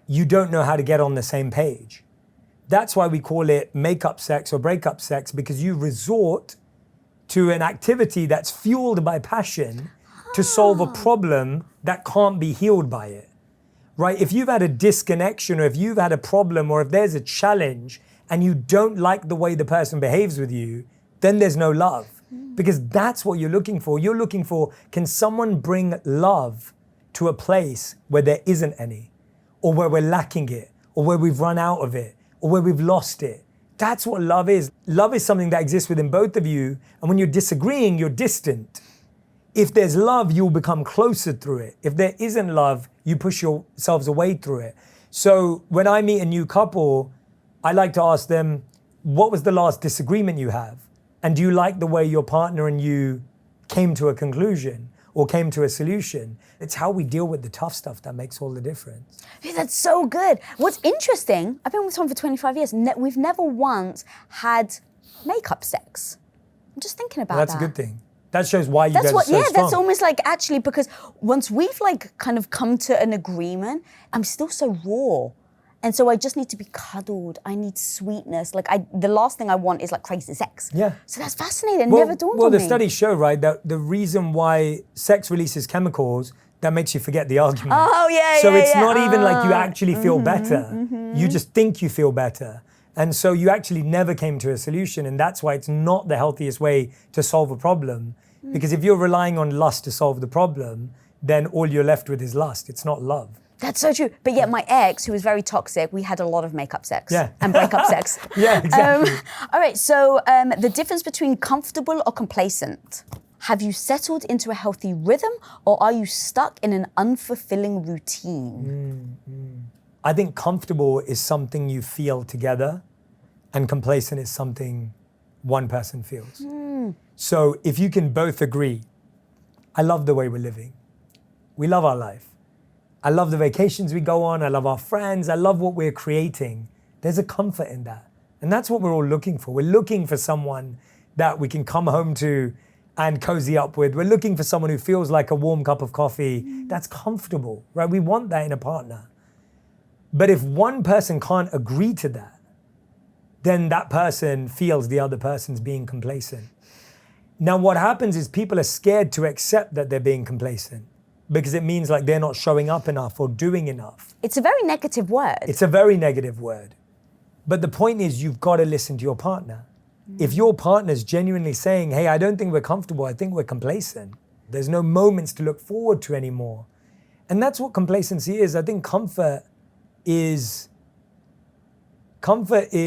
you don't know how to get on the same page. That's why we call it make-up sex or break-up sex, because you resort to an activity that's fueled by passion to solve a problem that can't be healed by it, right? If you've had a disconnection, or if you've had a problem, or if there's a challenge and you don't like the way the person behaves with you, then there's no love, because that's what you're looking for. You're looking for, can someone bring love to a place where there isn't any, or where we're lacking it, or where we've run out of it, or where we've lost it. That's what love is. Love is something that exists within both of you, and when you're disagreeing, you're distant. If there's love, you'll become closer through it. If there isn't love, you push yourselves away through it. So when I meet a new couple, I like to ask them, what was the last disagreement you have? And do you like the way your partner and you came to a conclusion? or came to a solution. It's how we deal with the tough stuff that makes all the difference. Yeah, that's so good. What's interesting, I've been with someone for 25 years. We've never once had makeup sex. I'm just thinking about That's that. a good thing. That shows why you guys are so strong. That's almost like actually, because once we've like kind of come to an agreement, I'm still so raw. And so I just need to be cuddled. I need sweetness. Like the last thing I want is like crazy sex. Yeah. So that's fascinating. Never dawned on me. Well, the studies show, right, that the reason why sex releases chemicals that makes you forget the argument. Oh, yeah, So yeah, it's yeah. not even like you actually feel better. You just think you feel better. And so you actually never came to a solution. And that's why it's not the healthiest way to solve a problem. Because if you're relying on lust to solve the problem, then all you're left with is lust. It's not love. That's so true. But yet my ex, who was very toxic, we had a lot of makeup sex. Yeah. And breakup sex. Yeah, exactly. All right, so the difference between comfortable or complacent. Have you settled into a healthy rhythm, or are you stuck in an unfulfilling routine? I think comfortable is something you feel together, and complacent is something one person feels. So if you can both agree, I love the way we're living. We love our life. I love the vacations we go on. I love our friends. I love what we're creating. There's a comfort in that. And that's what we're all looking for. We're looking for someone that we can come home to and cozy up with. We're looking for someone who feels like a warm cup of coffee that's comfortable, right? We want that in a partner. But if one person can't agree to that, then that person feels the other person's being complacent. Now, what happens is people are scared to accept that they're being complacent because it means like they're not showing up enough or doing enough. It's a very negative word. It's a very negative word. But the point is you've got to listen to your partner. If your partner's genuinely saying, hey, I don't think we're comfortable, I think we're complacent. There's no moments to look forward to anymore. And that's what complacency is. I think comfort is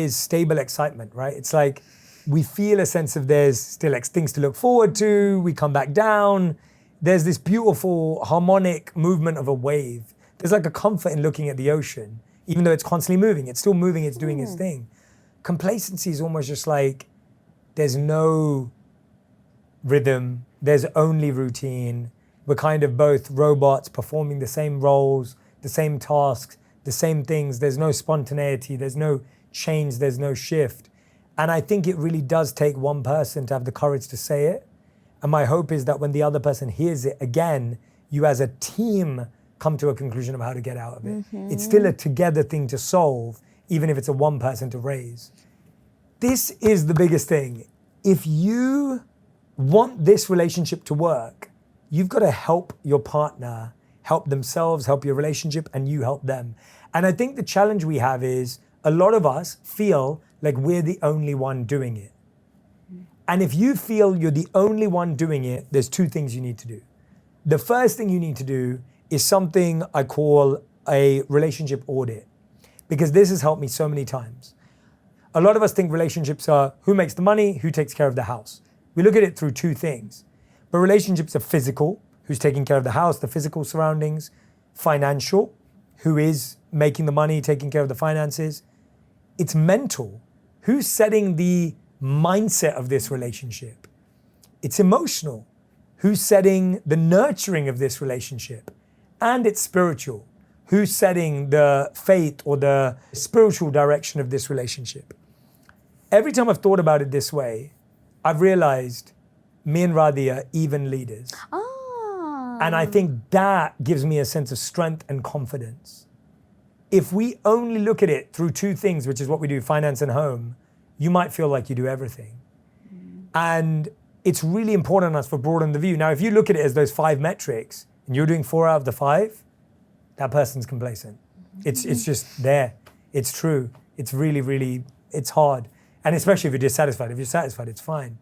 stable excitement, right? It's like we feel a sense of there's still things to look forward to, we come back down. There's this beautiful harmonic movement of a wave. There's like a comfort in looking at the ocean, even though it's constantly moving. It's still moving, it's doing its thing. Complacency is almost just like there's no rhythm, there's only routine. We're kind of both robots performing the same roles, the same tasks, the same things. There's no spontaneity, there's no change, there's no shift. And I think it really does take one person to have the courage to say it. And my hope is that when the other person hears it again, you as a team come to a conclusion of how to get out of it. It's still a together thing to solve, even if it's a one person to raise. This is the biggest thing. If you want this relationship to work, you've got to help your partner, help themselves, help your relationship, and you help them. And I think the challenge we have is a lot of us feel like we're the only one doing it. And if you feel you're the only one doing it, there's two things you need to do. The first thing you need to do is something I call a relationship audit, because this has helped me so many times. A lot of us think relationships are who makes the money, who takes care of the house. We look at it through two things. But relationships are physical, who's taking care of the house, the physical surroundings, financial, who is making the money, taking care of the finances. It's mental, who's setting the mindset of this relationship. It's emotional, who's setting the nurturing of this relationship. And it's spiritual, who's setting the faith or the spiritual direction of this relationship. Every time I've thought about it this way, I've realized me and Radhi are even leaders. And I think that gives me a sense of strength and confidence. If we only look at it through two things, which is what we do, finance and home, you might feel like you do everything. And it's really important on us for broaden the view. Now, if you look at it as those 5 metrics and you're doing 4 out of the 5, that person's complacent. It's just there. It's true. It's really, really, it's hard. And especially if you're dissatisfied. If you're satisfied, it's fine.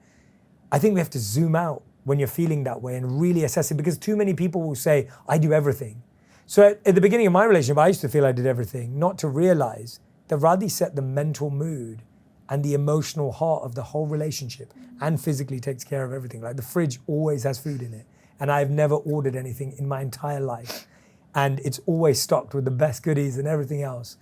I think we have to zoom out when you're feeling that way and really assess it, because too many people will say, I do everything. So at the beginning of my relationship, I used to feel I did everything, not to realize that Radhi set the mental mood and the emotional heart of the whole relationship, and physically takes care of everything. Like the fridge always has food in it, and I've never ordered anything in my entire life. And it's always stocked with the best goodies and everything else.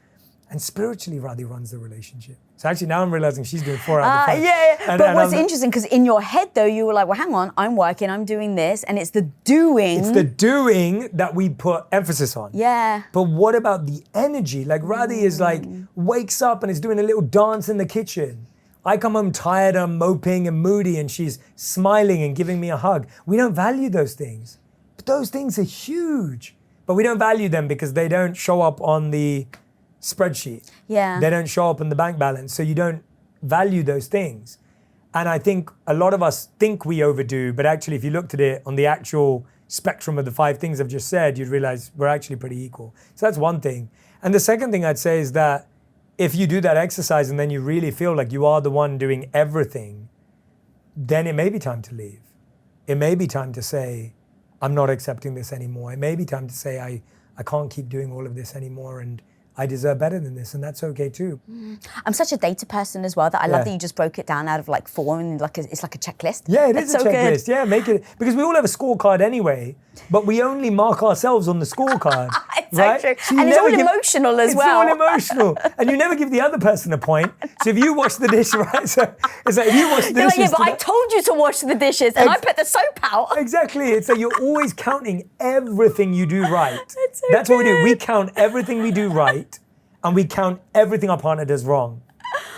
And spiritually, Radhi runs the relationship. So actually now I'm realizing she's doing 4 out of 5. Yeah. But what's interesting, because in your head though, you were like, well, hang on, I'm working, I'm doing this, and it's the doing. It's the doing that we put emphasis on. Yeah. But what about the energy? Like Radhi is like, wakes up and is doing a little dance in the kitchen. I come home tired, I'm moping and moody, and she's smiling and giving me a hug. We don't value those things. But those things are huge. But we don't value them because they don't show up on the spreadsheet. Yeah. They don't show up in the bank balance. So you don't value those things. And I think a lot of us think we overdo, but actually if you looked at it on the actual spectrum of the 5 things I've just said, you'd realize we're actually pretty equal. So that's one thing. And the second thing I'd say is that if you do that exercise and then you really feel like you are the one doing everything, then it may be time to leave. It may be time to say, I'm not accepting this anymore. It may be time to say, I can't keep doing all of this anymore and I deserve better than this, and that's okay too. I'm such a data person as well that I love that you just broke it down out of like 4 and like it's like a checklist. Yeah, it is a checklist. Yeah, make it, because we all have a scorecard anyway, but we only mark ourselves on the scorecard. It's right? so true. So and it's all emotional as well. It's all emotional. And you never give the other person a point. So if you wash the dish, right? So it's like if you wash the dishes. Like, yeah, but I told you to wash the dishes and I put the soap out. Exactly. It's like you're always counting everything you do right. That's what we do. We count everything we do right. And we count everything our partner does wrong.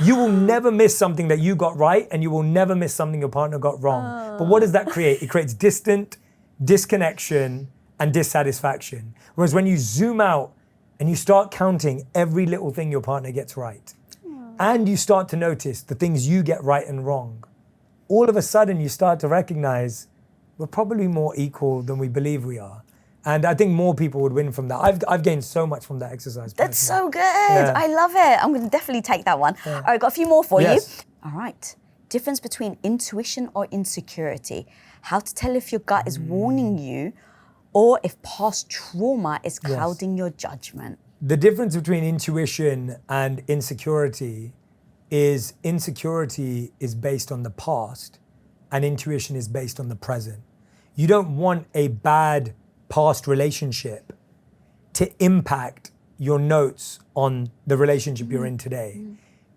You will never miss something that you got right, and you will never miss something your partner got wrong. But what does that create? It creates disconnection, and dissatisfaction. Whereas when you zoom out and you start counting every little thing your partner gets right, and you start to notice the things you get right and wrong, all of a sudden you start to recognize we're probably more equal than we believe we are. And I think more people would win from that. I've gained so much from that exercise. That's personally. so good. Yeah. I love it. I'm going to definitely take that one. Yeah. All right, got a few more for Yes. you. All right. Difference between intuition or insecurity. How to tell if your gut is warning you or if past trauma is clouding your judgment. The difference between intuition and insecurity is based on the past and intuition is based on the present. You don't want a bad past relationship to impact your notes on the relationship you're in today,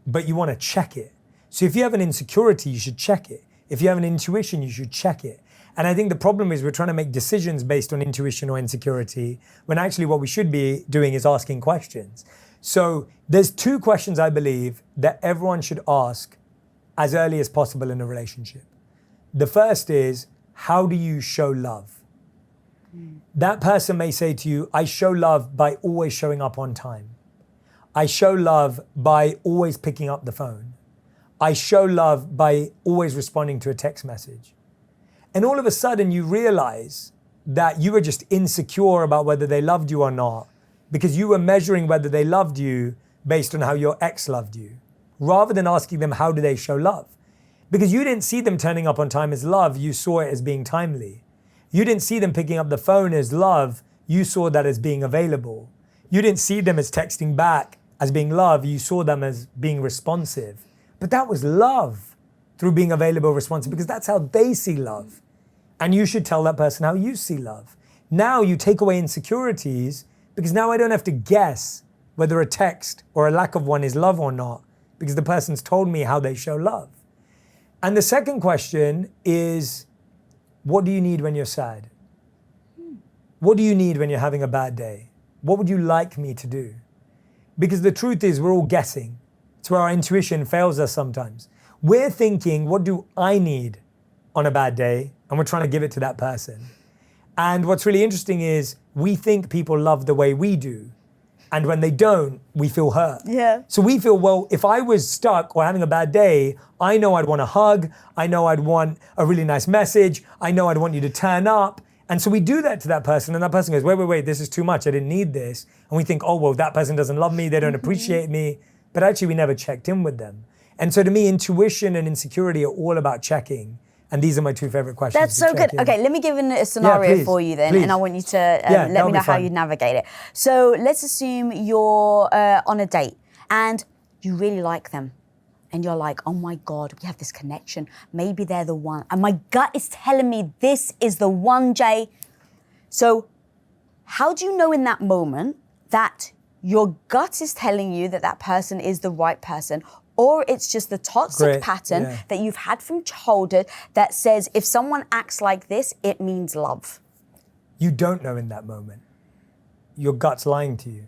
but you want to check it. So if you have an insecurity, you should check it. If you have an intuition, you should check it. And I think the problem is we're trying to make decisions based on intuition or insecurity, when actually what we should be doing is asking questions. So there's 2 questions I believe that everyone should ask as early as possible in a relationship. The first is, how do you show love? That person may say to you, I show love by always showing up on time. I show love by always picking up the phone. I show love by always responding to a text message. And all of a sudden you realize that you were just insecure about whether they loved you or not, because you were measuring whether they loved you based on how your ex loved you, rather than asking them, how do they show love? Because you didn't see them turning up on time as love, you saw it as being timely. You didn't see them picking up the phone as love, you saw that as being available. You didn't see them as texting back as being love, you saw them as being responsive. But that was love through being available, responsive, because that's how they see love. And you should tell that person how you see love. Now you take away insecurities, because now I don't have to guess whether a text or a lack of one is love or not, because the person's told me how they show love. And the second question is, what do you need when you're sad? What do you need when you're having a bad day? What would you like me to do? Because the truth is, we're all guessing. It's where our intuition fails us sometimes. We're thinking, what do I need on a bad day? And we're trying to give it to that person. And what's really interesting is we think people love the way we do. And when they don't, we feel hurt. Yeah. So we feel, well, if I was stuck or having a bad day, I know I'd want a hug. I know I'd want a really nice message. I know I'd want you to turn up. And so we do that to that person, and that person goes, wait, this is too much. I didn't need this. And we think, oh, well, that person doesn't love me. They don't appreciate me. But actually, we never checked in with them. And so to me, intuition and insecurity are all about checking. And these are my 2 favorite questions. That's so good. Okay, let me give a scenario please, for you then, please. and I want you to let me know how you navigate it. So let's assume you're on a date and you really like them. And you're like, oh my God, we have this connection. Maybe they're the one. And my gut is telling me this is the one, Jay. So how do you know in that moment that your gut is telling you that that person is the right person, or it's just the toxic pattern that you've had from childhood that says if someone acts like this, it means love. You don't know in that moment. Your gut's lying to you.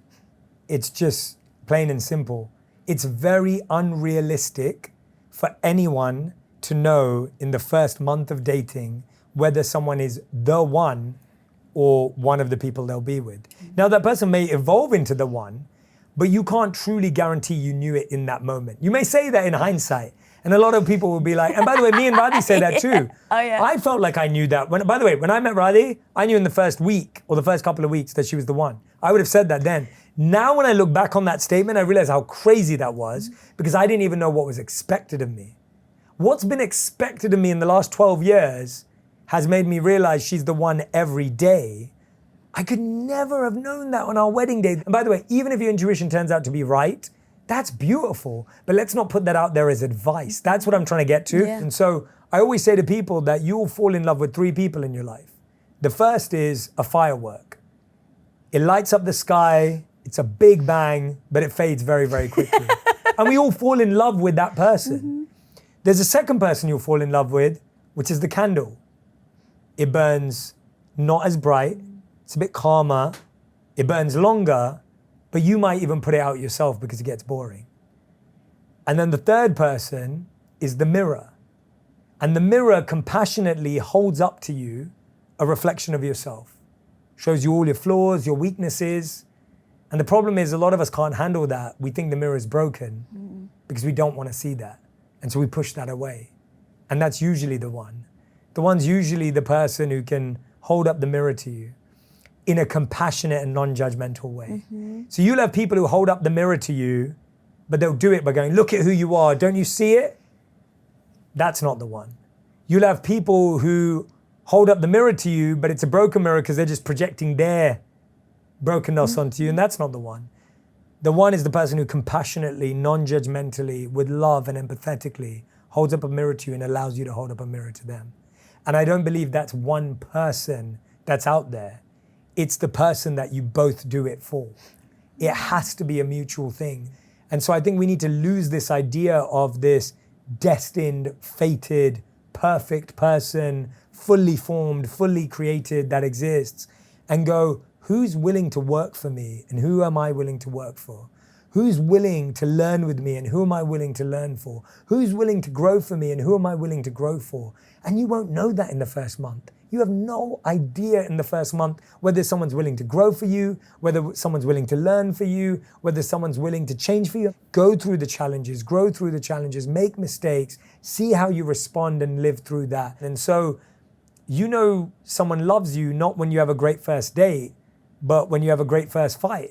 It's just plain and simple. It's very unrealistic for anyone to know in the first month of dating whether someone is the one or one of the people they'll be with. Now that person may evolve into the one, but you can't truly guarantee you knew it in that moment. You may say that in hindsight, and a lot of people will be like, and by the way, me and Radhi say that too. I felt like I knew that. By the way, when I met Radhi, I knew in the first week or the first couple of weeks that she was the one. I would have said that then. Now when I look back on that statement, I realize how crazy that was because I didn't even know what was expected of me. What's been expected of me in the last 12 years has made me realize she's the one every day. I could never have known that on our wedding day. And by the way, even if your intuition turns out to be right, that's beautiful. But let's not put that out there as advice. That's what I'm trying to get to. Yeah. And so I always say to people that you'll fall in love with 3 people in your life. The first is a firework. It lights up the sky. It's a big bang, but it fades very, very quickly. And we all fall in love with that person. There's a second person you'll fall in love with, which is the candle. It burns not as bright. It's a bit calmer. It burns longer, but you might even put it out yourself because it gets boring. And then the third person is the mirror. And the mirror compassionately holds up to you a reflection of yourself. Shows you all your flaws, your weaknesses. And the problem is a lot of us can't handle that. We think the mirror is broken because we don't want to see that. And so we push that away. And that's usually the one. The one's usually the person who can hold up the mirror to you in a compassionate and non-judgmental way. So you'll have people who hold up the mirror to you, but they'll do it by going, look at who you are, don't you see it? That's not the one. You'll have people who hold up the mirror to you, but it's a broken mirror because they're just projecting their brokenness onto you, and that's not the one. The one is the person who compassionately, non-judgmentally, with love and empathetically holds up a mirror to you and allows you to hold up a mirror to them. And I don't believe that's one person that's out there. It's the person that you both do it for. It has to be a mutual thing. And so I think we need to lose this idea of this destined, fated, perfect person, fully formed, fully created that exists, and go, who's willing to work for me and who am I willing to work for? Who's willing to learn with me and who am I willing to learn for? Who's willing to grow for me and who am I willing to grow for? And you won't know that in the first month. You have no idea in the first month whether someone's willing to grow for you, whether someone's willing to learn for you, whether someone's willing to change for you. Go through the challenges, grow through the challenges, make mistakes, see how you respond and live through that. And so you know someone loves you not when you have a great first date, but when you have a great first fight.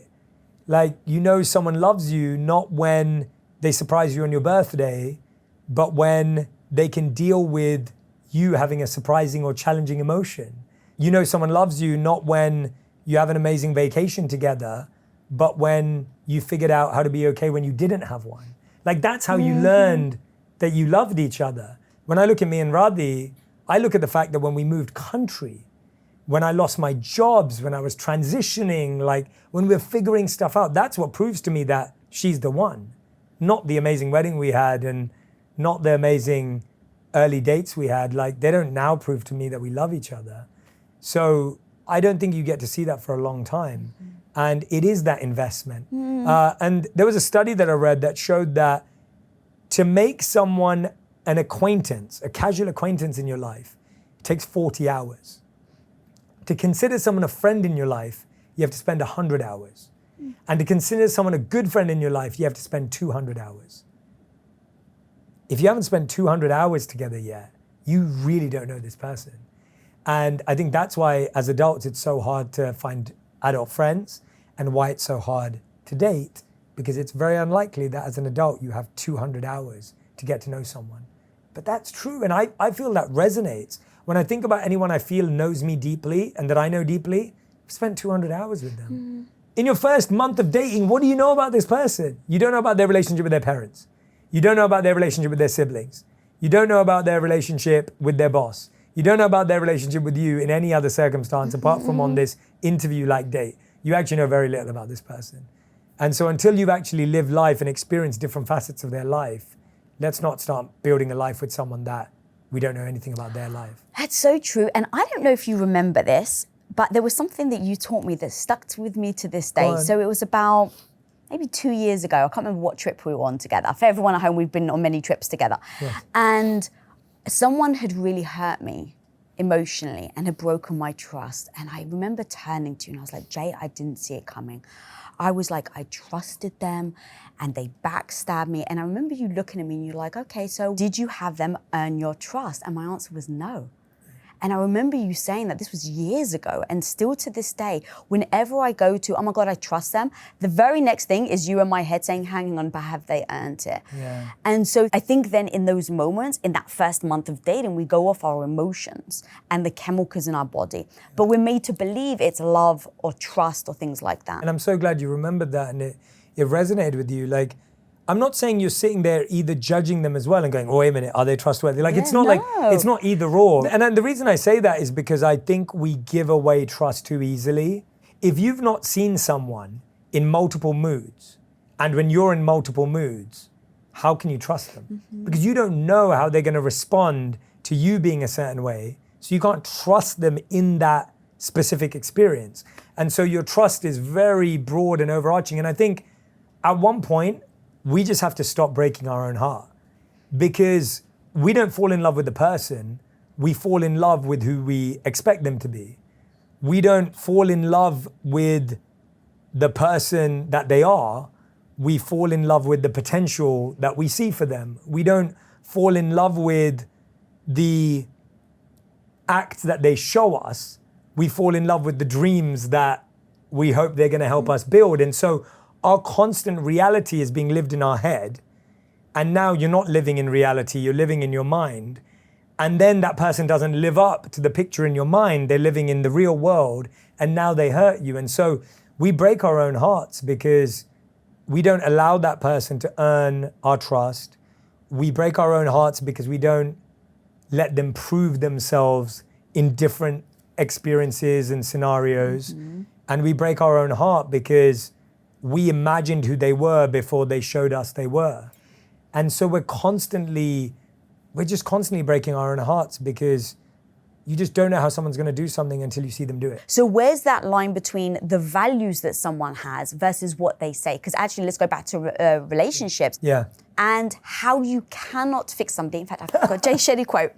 Like, you know someone loves you not when they surprise you on your birthday, but when they can deal with you having a surprising or challenging emotion. You know someone loves you not when you have an amazing vacation together, but when you figured out how to be okay when you didn't have one. Like, that's how you learned that you loved each other. When I look at me and Radhi, I look at the fact that when we moved country, when I lost my jobs, when I was transitioning, like when we were figuring stuff out, that's what proves to me that she's the one. Not the amazing wedding we had and not the amazing early dates we had. Like, they don't now prove to me that we love each other. So I don't think you get to see that for a long time. And it is that investment. And there was a study that I read that showed that to make someone an acquaintance, a casual acquaintance in your life, it takes 40 hours. To consider someone a friend in your life, you have to spend 100 hours. And to consider someone a good friend in your life, you have to spend 200 hours. If you haven't spent 200 hours together yet, you really don't know this person. And I think that's why, as adults, it's so hard to find adult friends and why it's so hard to date, because it's very unlikely that as an adult you have 200 hours to get to know someone. But that's true, and I feel that resonates. When I think about anyone I feel knows me deeply and that I know deeply, I've spent 200 hours with them. In your first month of dating, what do you know about this person? You don't know about their relationship with their parents. You don't know about their relationship with their siblings. You don't know about their relationship with their boss. You don't know about their relationship with you in any other circumstance apart from on this interview-like date. You actually know very little about this person. And so until you've actually lived life and experienced different facets of their life, let's not start building a life with someone that we don't know anything about their life. That's so true. And I don't know if you remember this, but there was something that you taught me that stuck with me to this day. So it was about maybe 2 years ago. I can't remember what trip we were on together. For everyone at home, we've been on many trips together. Yes. And someone had really hurt me emotionally and had broken my trust. And I remember turning to you and I was like, Jay, I didn't see it coming. I was like, I trusted them and they backstabbed me. And I remember you looking at me and you're like, okay, so did you have them earn your trust? And my answer was no. And I remember you saying that this was years ago, and still to this day, whenever I go to, oh my God, I trust them, the very next thing is you in my head saying, hang on, but have they earned it? Yeah. And so I think then in those moments, in that first month of dating, we go off our emotions and the chemicals in our body, but we're made to believe it's love or trust or things like that. And I'm so glad you remembered that and it resonated with you. Like, I'm not saying you're sitting there either judging them as well and going, oh, wait a minute, are they trustworthy? Like, it's not like, it's not either or. And then the reason I say that is because I think we give away trust too easily. If you've not seen someone in multiple moods, and when you're in multiple moods, how can you trust them? Mm-hmm. Because you don't know how they're gonna respond to you being a certain way. So you can't trust them in that specific experience. And so your trust is very broad and overarching. And I think at one point, we just have to stop breaking our own heart, because we don't fall in love with the person, we fall in love with who we expect them to be. We don't fall in love with the person that they are, we fall in love with the potential that we see for them. We don't fall in love with the act that they show us, we fall in love with the dreams that we hope they're gonna help us build. And so our constant reality is being lived in our head, and now you're not living in reality, you're living in your mind. And then that person doesn't live up to the picture in your mind, they're living in the real world, and now they hurt you. And so we break our own hearts because we don't allow that person to earn our trust. We break our own hearts because we don't let them prove themselves in different experiences and scenarios. Mm-hmm. And we break our own heart because we imagined who they were before they showed us they were. And so we're just constantly breaking our own hearts because you just don't know how someone's gonna do something until you see them do it. So where's that line between the values that someone has versus what they say? Because actually, let's go back to relationships. Yeah. And how you cannot fix somebody. In fact, I've got Jay Shetty quote.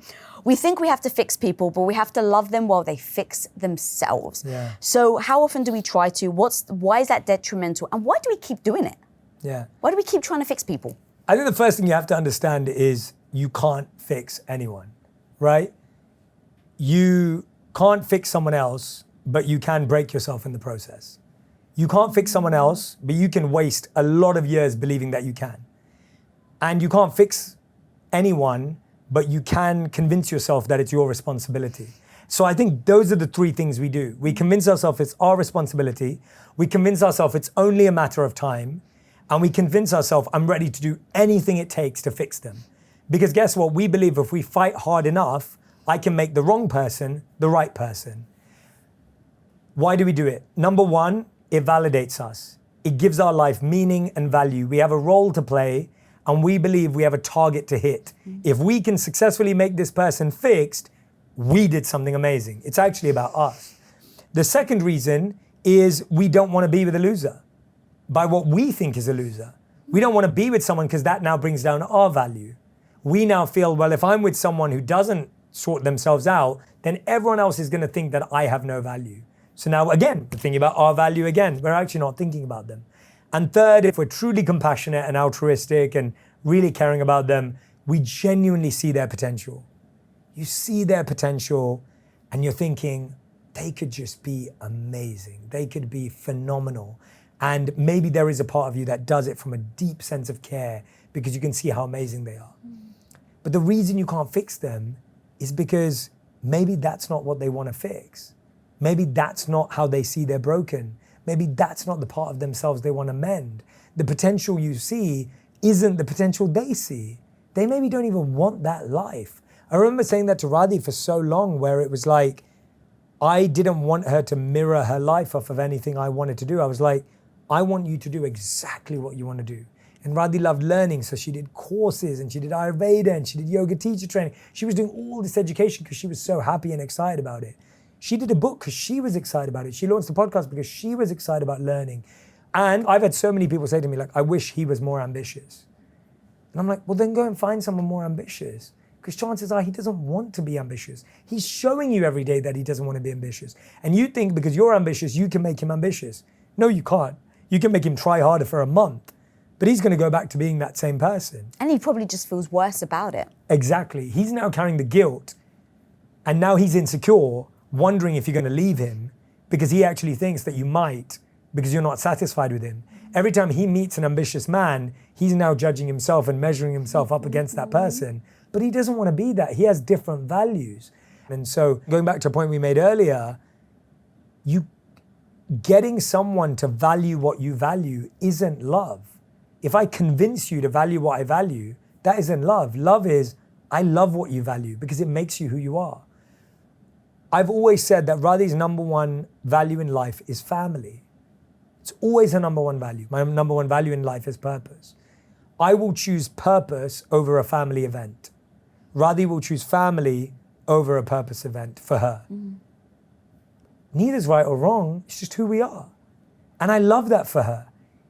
We think we have to fix people, but we have to love them while they fix themselves. Yeah. So how often do we try to? Why is that detrimental? And why do we keep doing it? Yeah. Why do we keep trying to fix people? I think the first thing you have to understand is you can't fix anyone, right? You can't fix someone else, but you can break yourself in the process. You can't fix someone else, but you can waste a lot of years believing that you can. And you can't fix anyone, but you can convince yourself that it's your responsibility. So I think those are the three things we do. We convince ourselves it's our responsibility. We convince ourselves it's only a matter of time. And we convince ourselves I'm ready to do anything it takes to fix them. Because guess what? We believe if we fight hard enough, I can make the wrong person the right person. Why do we do it? Number one, it validates us. It gives our life meaning and value. We have a role to play, and we believe we have a target to hit. If we can successfully make this person fixed, we did something amazing. It's actually about us. The second reason is we don't want to be with a loser by what we think is a loser. We don't want to be with someone because that now brings down our value. We now feel, well, if I'm with someone who doesn't sort themselves out, then everyone else is going to think that I have no value. So now, again, we're thinking about our value again. We're actually not thinking about them. And third, if we're truly compassionate and altruistic and really caring about them, we genuinely see their potential. You see their potential and you're thinking, they could just be amazing. They could be phenomenal. And maybe there is a part of you that does it from a deep sense of care because you can see how amazing they are. But the reason you can't fix them is because maybe that's not what they want to fix. Maybe that's not how they see they're broken. Maybe that's not the part of themselves they want to mend. The potential you see isn't the potential they see. They maybe don't even want that life. I remember saying that to Radhi for so long, where it was like, I didn't want her to mirror her life off of anything I wanted to do. I was like, I want you to do exactly what you want to do. And Radhi loved learning, so she did courses and she did Ayurveda and she did yoga teacher training. She was doing all this education because she was so happy and excited about it. She did a book because she was excited about it. She launched a podcast because she was excited about learning. And I've had so many people say to me, like, I wish he was more ambitious. And I'm like, well, then go and find someone more ambitious. Because chances are he doesn't want to be ambitious. He's showing you every day that he doesn't want to be ambitious. And you think because you're ambitious, you can make him ambitious. No, you can't. You can make him try harder for a month, but he's going to go back to being that same person. And he probably just feels worse about it. Exactly. He's now carrying the guilt, and now he's insecure, wondering if you're going to leave him because he actually thinks that you might because you're not satisfied with him. Every time he meets an ambitious man, he's now judging himself and measuring himself up against that person. But he doesn't want to be that. He has different values. And so going back to a point we made earlier, getting someone to value what you value isn't love. If I convince you to value what I value, that isn't love. Love is, I love what you value because it makes you who you are. I've always said that Radhi's number one value in life is family. It's always her number one value. My number one value in life is purpose. I will choose purpose over a family event. Radhi will choose family over a purpose event for her. Neither's right or wrong, it's just who we are. And I love that for her.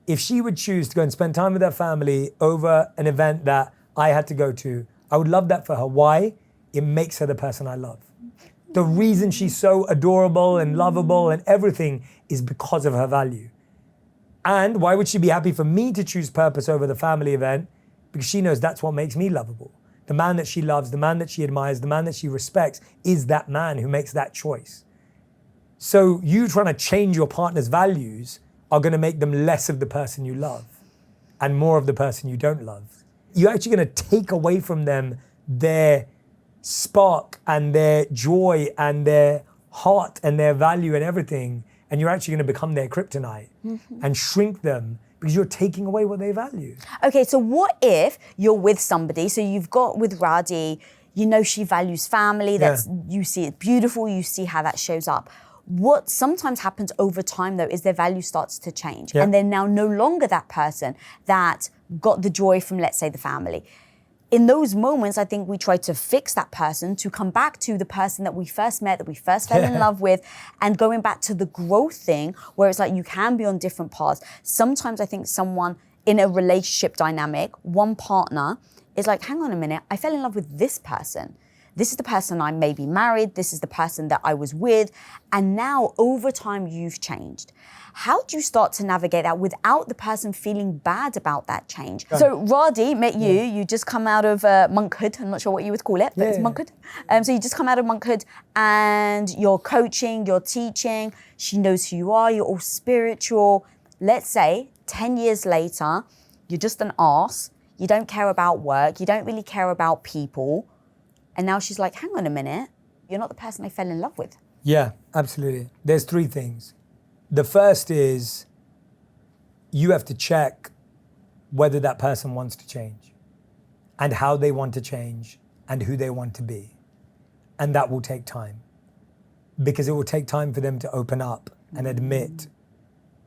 If she would choose to go and spend time with her family over an event that I had to go to, I would love that for her. Why? It makes her the person I love. The reason she's so adorable and lovable and everything is because of her value. And why would she be happy for me to choose purpose over the family event? Because she knows that's what makes me lovable. The man that she loves, the man that she admires, the man that she respects is that man who makes that choice. So you trying to change your partner's values are going to make them less of the person you love and more of the person you don't love. You're actually going to take away from them their spark and their joy and their heart and their value and everything, and you're actually going to become their kryptonite and shrink them because you're taking away what they value. Okay, so what if you're with somebody, so you've got with Radhi, you know she values family, you see it beautiful, you see how that shows up. What sometimes happens over time, though, is their value starts to change. And they're now no longer that person that got the joy from, let's say, the family. In those moments, I think we try to fix that person to come back to the person that we first met, that we first fell in love with, and going back to the growth thing where it's like you can be on different paths. Sometimes I think someone in a relationship dynamic, one partner is like, hang on a minute, I fell in love with this person. This is the person I maybe married, this is the person that I was with, and now over time you've changed. How do you start to navigate that without the person feeling bad about that change? So Radhi met you, you just come out of monkhood, I'm not sure what you would call it, but it's monkhood. So you just come out of monkhood and you're coaching, you're teaching, she knows who you are, you're all spiritual. Let's say 10 years later, you're just an arse, you don't care about work, you don't really care about people. And now she's like, hang on a minute, you're not the person I fell in love with. Yeah, absolutely. There's three things. The first is you have to check whether that person wants to change and how they want to change and who they want to be. And that will take time because it will take time for them to open up and admit.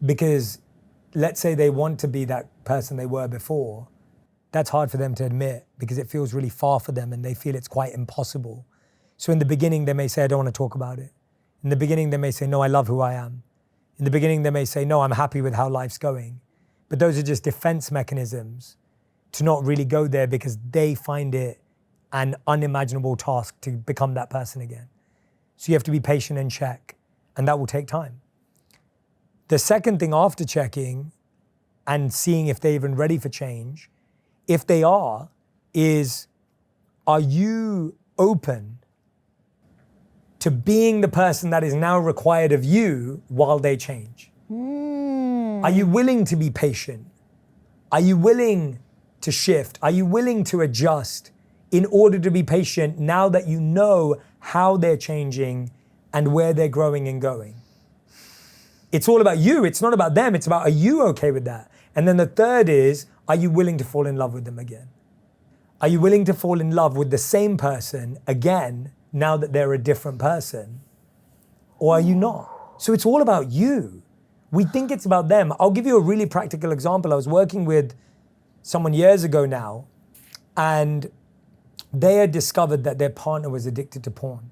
Because let's say they want to be that person they were before, that's hard for them to admit because it feels really far for them and they feel it's quite impossible. So in the beginning, they may say, I don't want to talk about it. In the beginning, they may say, no, I love who I am. In the beginning, they may say, no, I'm happy with how life's going. But those are just defense mechanisms to not really go there because they find it an unimaginable task to become that person again. So you have to be patient and check, and that will take time. The second thing after checking and seeing if they're even ready for change, if they are you open to being the person that is now required of you while they change? Are you willing to be patient? Are you willing to shift? Are you willing to adjust in order to be patient now that you know how they're changing and where they're growing and going? It's all about you. It's not about them. It's about, are you okay with that? And then the third is, are you willing to fall in love with them again? Are you willing to fall in love with the same person again now that they're a different person? Or are you not? So it's all about you. We think it's about them. I'll give you a really practical example. I was working with someone years ago now, and they had discovered that their partner was addicted to porn.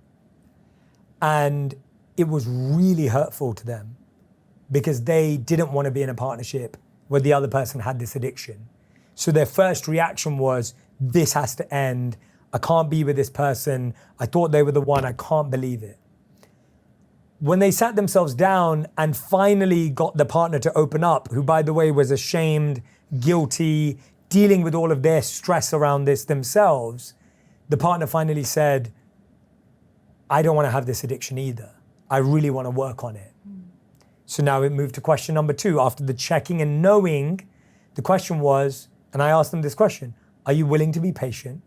And it was really hurtful to them because they didn't want to be in a partnership where the other person had this addiction. So their first reaction was, this has to end. I can't be with this person. I thought they were the one. I can't believe it. When they sat themselves down and finally got the partner to open up, who, by the way, was ashamed, guilty, dealing with all of their stress around this themselves, the partner finally said, I don't want to have this addiction either. I really want to work on it. So now it moved to question number 2. After the checking and knowing, the question was, and I asked them this question, are you willing to be patient?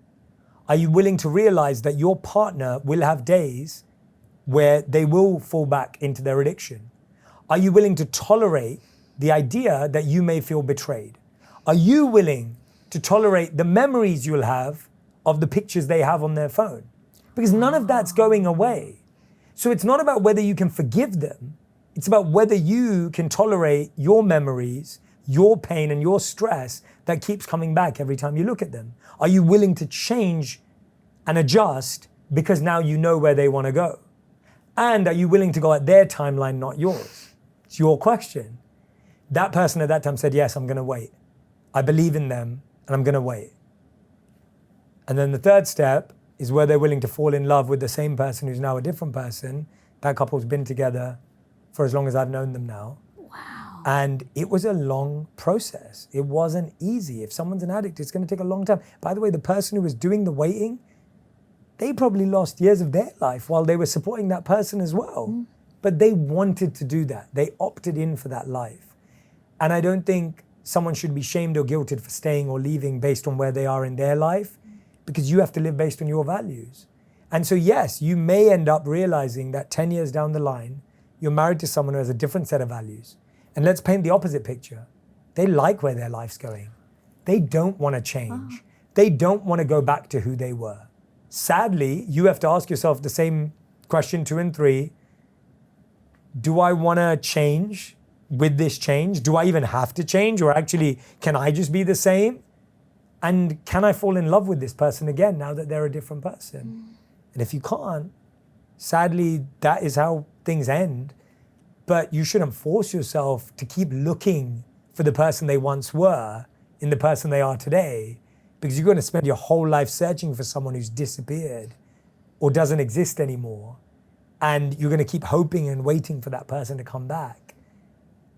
Are you willing to realize that your partner will have days where they will fall back into their addiction? Are you willing to tolerate the idea that you may feel betrayed? Are you willing to tolerate the memories you'll have of the pictures they have on their phone? Because none of that's going away. So it's not about whether you can forgive them. It's about whether you can tolerate your memories, your pain and your stress that keeps coming back every time you look at them. Are you willing to change and adjust because now you know where they want to go? And are you willing to go at their timeline, not yours? It's your question. That person at that time said, yes, I'm going to wait. I believe in them and I'm going to wait. And then the third step is where they're willing to fall in love with the same person who's now a different person. That couple's been together for as long as I've known them now. Wow. And it was a long process. It wasn't easy. If someone's an addict, it's going to take a long time. By the way, the person who was doing the waiting, they probably lost years of their life while they were supporting that person as well. But they wanted to do that. They opted in for that life. And I don't think someone should be shamed or guilted for staying or leaving based on where they are in their life, because you have to live based on your values. And so yes, you may end up realizing that 10 years down the line, you're married to someone who has a different set of values. And let's paint the opposite picture. They like where their life's going. They don't want to change. They don't want to go back to who they were. Sadly, you have to ask yourself the same question 2 and 3. Do I want to change with this change? Do I even have to change? Or actually, can I just be the same? And can I fall in love with this person again now that they're a different person? And if you can't, sadly, that is how things end. But you shouldn't force yourself to keep looking for the person they once were in the person they are today, because you're going to spend your whole life searching for someone who's disappeared or doesn't exist anymore. And you're going to keep hoping and waiting for that person to come back.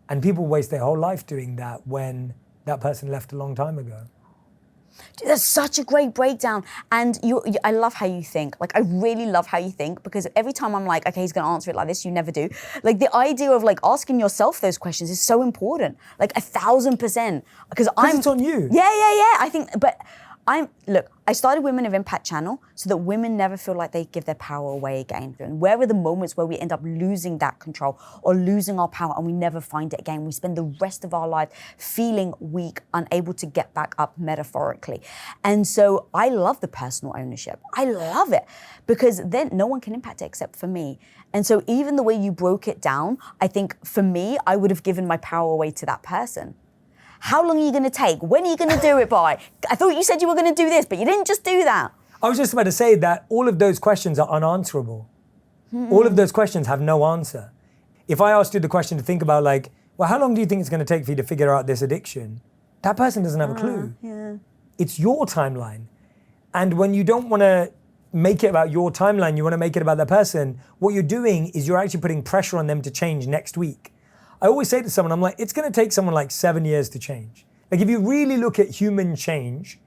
And people waste their whole life doing that when that person left a long time ago. Dude, that's such a great breakdown. And I love how you think. Like, I really love how you think, because every time I'm like, okay, he's going to answer it like this, you never do. Like, the idea of like asking yourself those questions is so important. Like 1,000%. Because it's on you. Yeah. I think, but look, I started Women of Impact channel so that women never feel like they give their power away again. And where are the moments where we end up losing that control or losing our power and we never find it again? We spend the rest of our life feeling weak, unable to get back up metaphorically. And so I love the personal ownership. I love it, because then no one can impact it except for me. And so even the way you broke it down, I think for me, I would have given my power away to that person. How long are you going to take? When are you going to do it by? I thought you said you were going to do this, but you didn't just do that. I was just about to say that all of those questions are unanswerable. All of those questions have no answer. If I asked you the question to think about, like, well, how long do you think it's going to take for you to figure out this addiction? That person doesn't have a clue. Yeah. It's your timeline. And when you don't want to make it about your timeline, you want to make it about that person, what you're doing is you're actually putting pressure on them to change next week. I always say to someone, I'm like, it's going to take someone like 7 years to change. Like, if you really look at human change,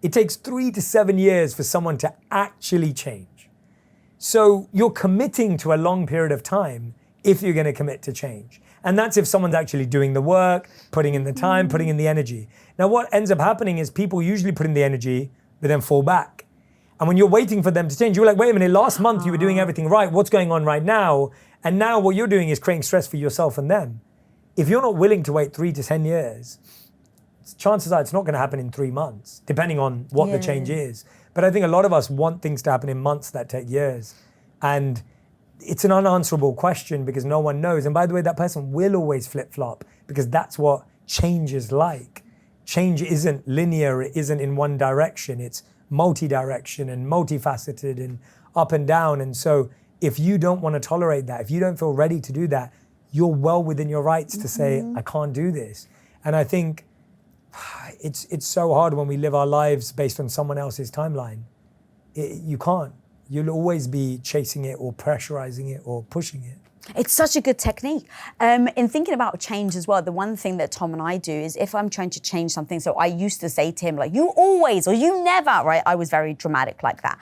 it takes 3 to 7 years for someone to actually change. So you're committing to a long period of time if you're going to commit to change. And that's if someone's actually doing the work, putting in the time, putting in the energy. Now, what ends up happening is people usually put in the energy, but then fall back. And when you're waiting for them to change, you're like, wait a minute, last month you were doing everything right. What's going on right now? And now what you're doing is creating stress for yourself and them. If you're not willing to wait 3 to 10 years, chances are it's not going to happen in 3 months, depending on what the change is. But I think a lot of us want things to happen in months that take years. And it's an unanswerable question because no one knows. And by the way, that person will always flip-flop because that's what change is like. Change isn't linear, it isn't in one direction. It's multi-direction and multifaceted and up and down. And so if you don't want to tolerate that, if you don't feel ready to do that, you're well within your rights to say, I can't do this. And I think it's so hard when we live our lives based on someone else's timeline. You can't. You'll always be chasing it or pressurizing it or pushing it. It's such a good technique. In thinking about change as well, the one thing that Tom and I do is if I'm trying to change something, so I used to say to him, like, you always or you never, right? I was very dramatic like that.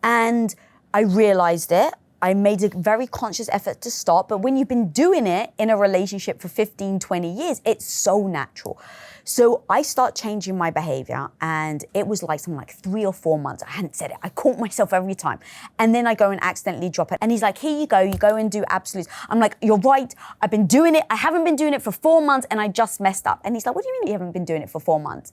And I realized it. I made a very conscious effort to stop. But when you've been doing it in a relationship for 15, 20 years, it's so natural. So I start changing my behavior, and it was like something like 3 or 4 months. I hadn't said it. I caught myself every time. And then I go and accidentally drop it. And he's like, here you go and do absolutes. I'm like, you're right. I've been doing it. I haven't been doing it for 4 months and I just messed up. And he's like, what do you mean you haven't been doing it for 4 months?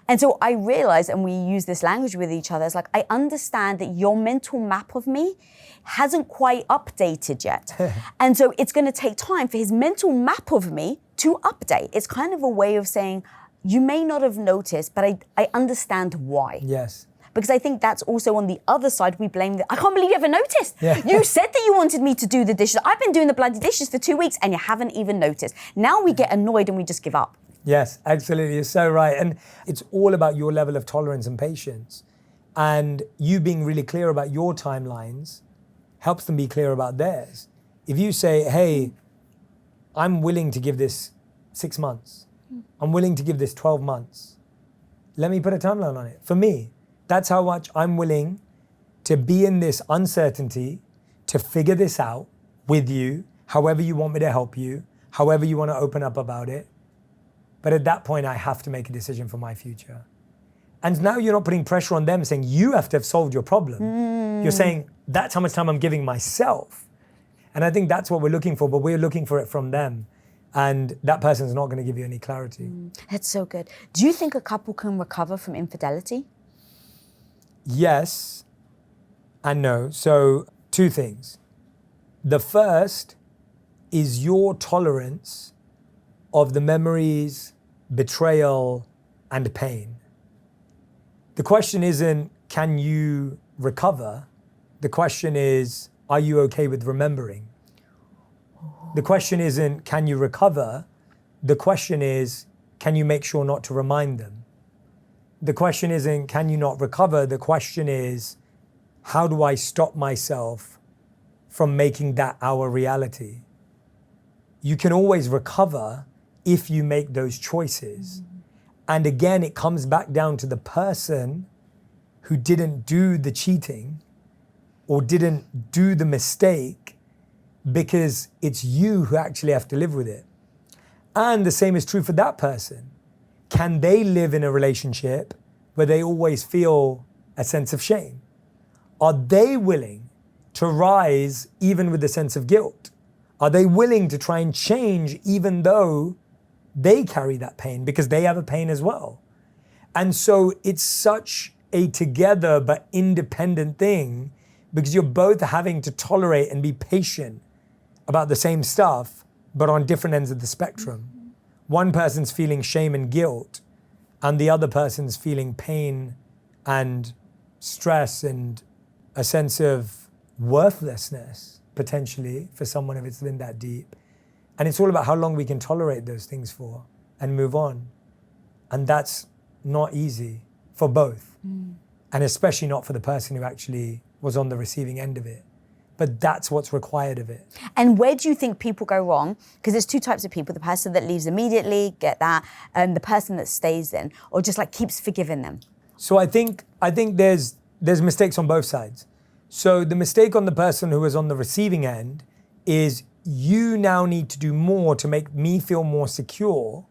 And so I realized, and we use this language with each other, it's like, I understand that your mental map of me hasn't quite updated yet. And so it's going to take time for his mental map of me to update. It's kind of a way of saying, you may not have noticed, but I understand why. Yes. Because I think that's also on the other side, we blame I can't believe you haven't noticed. Yeah. You said that you wanted me to do the dishes. I've been doing the bloody dishes for 2 weeks and you haven't even noticed. Now we get annoyed and we just give up. Yes, absolutely. You're so right. And it's all about your level of tolerance and patience. And you being really clear about your timelines helps them be clear about theirs. If you say, hey, I'm willing to give this 6 months. I'm willing to give this 12 months. Let me put a timeline on it. For me, that's how much I'm willing to be in this uncertainty, to figure this out with you, however you want me to help you, however you want to open up about it. But at that point, I have to make a decision for my future. And now you're not putting pressure on them saying you have to have solved your problem. You're saying that's how much time I'm giving myself. And I think that's what we're looking for, but we're looking for it from them. And that person's not going to give you any clarity. That's so good. Do you think a couple can recover from infidelity? Yes and no. So 2 things. The first is your tolerance of the memories, betrayal, and pain. The question isn't, can you recover? The question is, are you okay with remembering? The question isn't, can you recover? The question is, can you make sure not to remind them? The question isn't, can you not recover? The question is, how do I stop myself from making that our reality? You can always recover if you make those choices. And again, it comes back down to the person who didn't do the cheating or didn't do the mistake, because it's you who actually have to live with it. And the same is true for that person. Can they live in a relationship where they always feel a sense of shame? Are they willing to rise even with a sense of guilt? Are they willing to try and change even though they carry that pain, because they have a pain as well? And so it's such a together but independent thing, because you're both having to tolerate and be patient about the same stuff, but on different ends of the spectrum. One person's feeling shame and guilt, and the other person's feeling pain and stress and a sense of worthlessness, potentially, for someone if it's been that deep. And it's all about how long we can tolerate those things for and move on. And that's not easy for both. And especially not for the person who actually was on the receiving end of it. But that's what's required of it. And where do you think people go wrong? Because there's 2 types of people: the person that leaves immediately, get that, and the person that stays in, or just like keeps forgiving them. So I think there's mistakes on both sides. So the mistake on the person who is on the receiving end is, you now need to do more to make me feel more secure,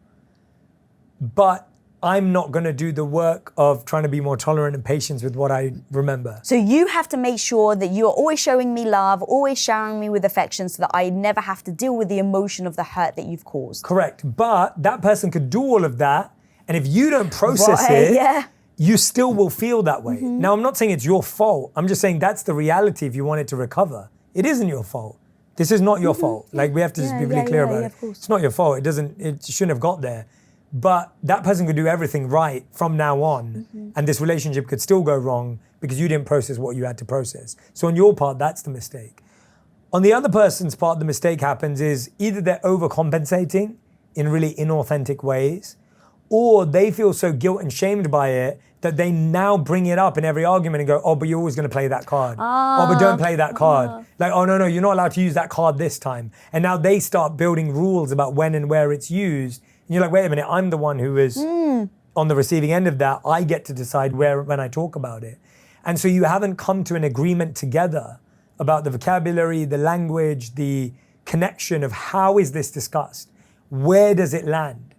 but I'm not going to do the work of trying to be more tolerant and patient with what I remember. So you have to make sure that you're always showing me love, always showering me with affection, so that I never have to deal with the emotion of the hurt that you've caused. Correct. But that person could do all of that, and if you don't process it, you still will feel that way. Now, I'm not saying it's your fault. I'm just saying that's the reality if you want it to recover. it isn't your fault. This is not your fault. Like, we have to just be really clear about it. Of course. It's not your fault. It shouldn't have got there. But that person could do everything right from now on, and this relationship could still go wrong because you didn't process what you had to process. So on your part, that's the mistake. On the other person's part, the mistake happens is either they're overcompensating in really inauthentic ways, or they feel so guilt and shamed by it that they now bring it up in every argument and go, oh, but you're always going to play that card. Oh, but don't play that card. Like, oh, no, you're not allowed to use that card this time. And now they start building rules about when and where it's used. And you're like, wait a minute, I'm the one who is on the receiving end of that. I get to decide when I talk about it. And so you haven't come to an agreement together about the vocabulary, the language, the connection of how is this discussed? Where does it land?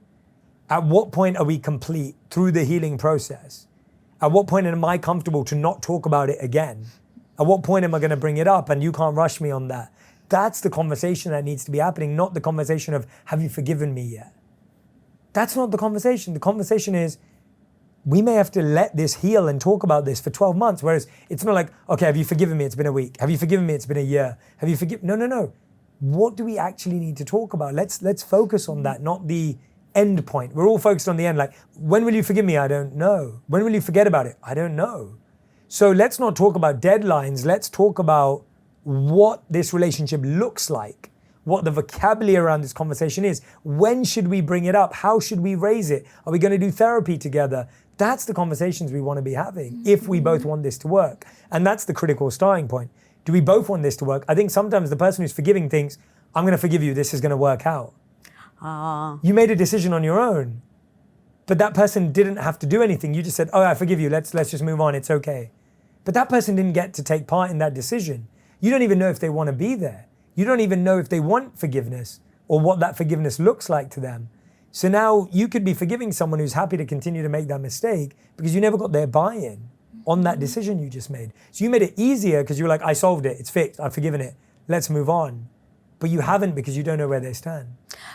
At what point are we complete through the healing process? At what point am I comfortable to not talk about it again? At what point am I going to bring it up and you can't rush me on that? That's the conversation that needs to be happening, not the conversation of, have you forgiven me yet? That's not the conversation. The conversation is, we may have to let this heal and talk about this for 12 months, whereas it's not like, okay, have you forgiven me? It's been a week. Have you forgiven me? It's been a year. Have you forgiven? No. What do we actually need to talk about? Let's focus on that, not the end point. We're all focused on the end, like, when will you forgive me? I don't know. When will you forget about it? I don't know. So let's not talk about deadlines. Let's talk about what this relationship looks like, what the vocabulary around this conversation is. When should we bring it up? How should we raise it? Are we going to do therapy together? That's the conversations we want to be having if we both want this to work. And that's the critical starting point. Do we both want this to work? I think sometimes the person who's forgiving thinks, I'm going to forgive you, this is going to work out. You made a decision on your own, but that person didn't have to do anything. You just said, oh, I forgive you, let's just move on, it's okay. But that person didn't get to take part in that decision. You don't even know if they want to be there. You don't even know if they want forgiveness or what that forgiveness looks like to them. So now you could be forgiving someone who's happy to continue to make that mistake because you never got their buy-in on that decision you just made. So you made it easier because you were like, I solved it, it's fixed, I've forgiven it, let's move on. But you haven't because you don't know where they stand.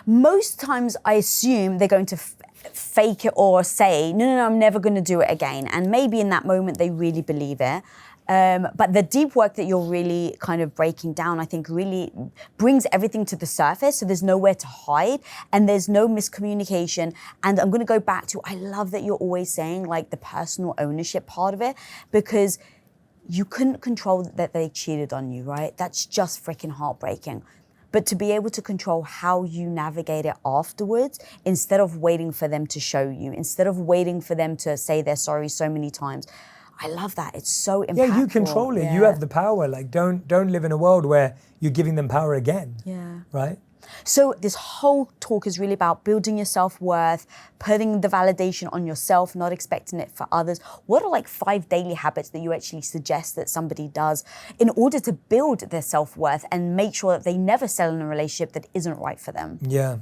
Most times I assume they're going to fake it or say, no, I'm never going to do it again. And maybe in that moment they really believe it. But the deep work that you're really kind of breaking down, I think really brings everything to the surface. So there's nowhere to hide and there's no miscommunication. And I'm going to go back to, I love that you're always saying like the personal ownership part of it, because you couldn't control that they cheated on you, right? That's just freaking heartbreaking. But to be able to control how you navigate it afterwards, instead of waiting for them to show you, instead of waiting for them to say they're sorry so many times. I love that. It's so impactful. Yeah, you control it. Yeah. You have the power. Like, don't live in a world where you're giving them power again. Yeah. Right? So this whole talk is really about building your self-worth, putting the validation on yourself, not expecting it for others. What are like 5 daily habits that you actually suggest that somebody does in order to build their self-worth and make sure that they never settle in a relationship that isn't right for them? Yeah.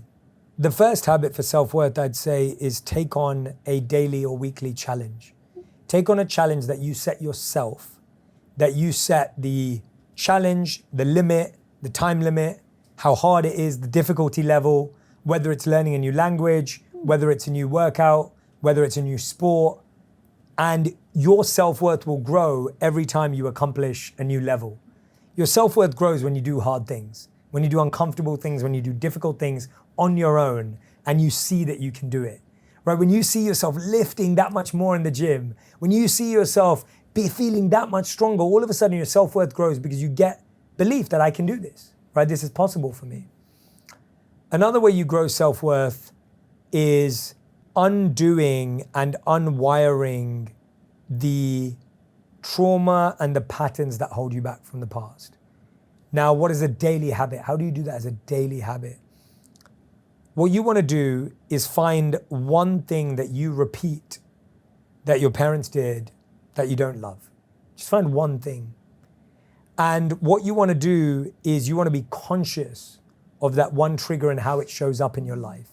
The first habit for self-worth, I'd say, is take on a daily or weekly challenge. Take on a challenge that you set yourself, that you set the challenge, the limit, the time limit, how hard it is, the difficulty level, whether it's learning a new language, whether it's a new workout, whether it's a new sport. And your self-worth will grow every time you accomplish a new level. Your self-worth grows when you do hard things, when you do uncomfortable things, when you do difficult things on your own, and you see that you can do it. Right? When you see yourself lifting that much more in the gym, when you see yourself be feeling that much stronger, all of a sudden your self-worth grows because you get belief that I can do this. Right? This is possible for me. Another way you grow self-worth is undoing and unwiring the trauma and the patterns that hold you back from the past. Now, what is a daily habit? How do you do that as a daily habit? What you want to do is find one thing that you repeat that your parents did that you don't love. Just find one thing. And what you want to do is you want to be conscious of that one trigger and how it shows up in your life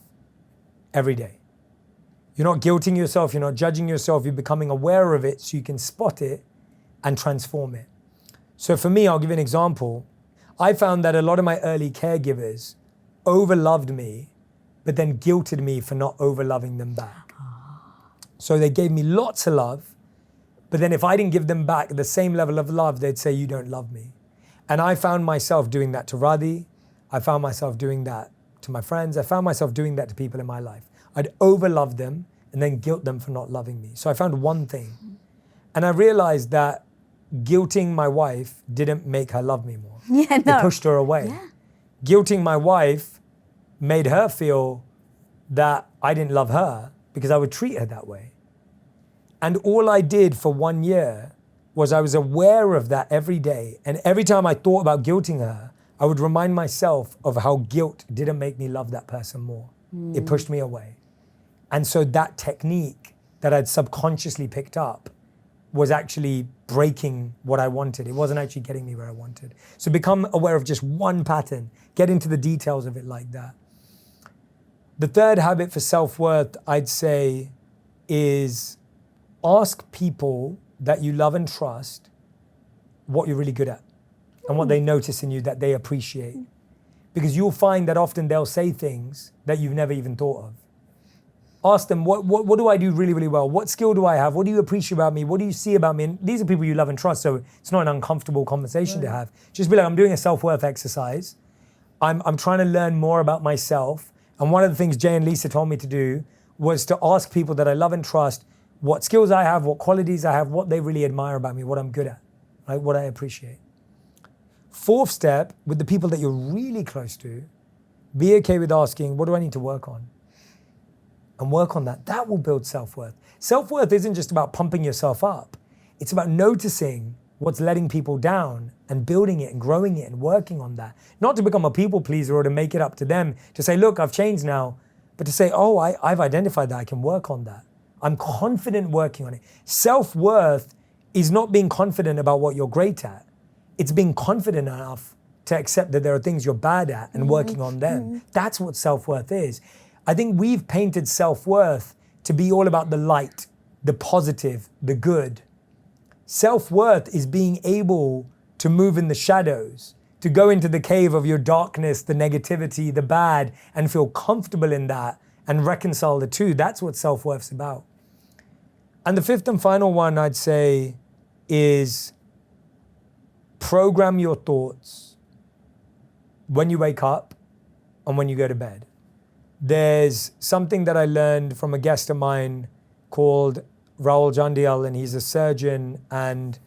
every day. You're not guilting yourself, you're not judging yourself, you're becoming aware of it so you can spot it and transform it. So for me, I'll give you an example. I found that a lot of my early caregivers overloved me, but then guilted me for not overloving them back. So they gave me lots of love, but then if I didn't give them back the same level of love, they'd say, you don't love me. And I found myself doing that to Radhi. I found myself doing that to my friends. I found myself doing that to people in my life. I'd overlove them and then guilt them for not loving me. So I found one thing. And I realized that guilting my wife didn't make her love me more. Yeah, no. It pushed her away. Yeah. Guilting my wife made her feel that I didn't love her because I would treat her that way. And all I did for 1 year was I was aware of that every day. And every time I thought about guilting her, I would remind myself of how guilt didn't make me love that person more. It pushed me away. And so that technique that I'd subconsciously picked up was actually breaking what I wanted. It wasn't actually getting me where I wanted. So become aware of just one pattern. Get into the details of it like that. The third habit for self-worth, I'd say, is ask people that you love and trust what you're really good at and what they notice in you that they appreciate. Because you'll find that often they'll say things that you've never even thought of. Ask them, what do I do really, really well? What skill do I have? What do you appreciate about me? What do you see about me? And these are people you love and trust, so it's not an uncomfortable conversation to have. Just be like, I'm doing a self-worth exercise. I'm trying to learn more about myself. And one of the things Jay and Lisa told me to do was to ask people that I love and trust what skills I have, what qualities I have, what they really admire about me, what I'm good at, right? What I appreciate. Fourth step, with the people that you're really close to, be okay with asking, what do I need to work on? And work on that. That will build self-worth. Self-worth isn't just about pumping yourself up. It's about noticing what's letting people down and building it and growing it and working on that. Not to become a people pleaser or to make it up to them, to say, look, I've changed now, but to say, oh, I've identified that, I can work on that. I'm confident working on it. Self-worth is not being confident about what you're great at. It's being confident enough to accept that there are things you're bad at and working on them. That's what self-worth is. I think we've painted self-worth to be all about the light, the positive, the good. Self-worth is being able to move in the shadows, to go into the cave of your darkness, the negativity, the bad, and feel comfortable in that and reconcile the two. That's what self-worth's about. And the fifth and final one I'd say is program your thoughts when you wake up and when you go to bed. There's something that I learned from a guest of mine called Raul Jandial, and he's a surgeon and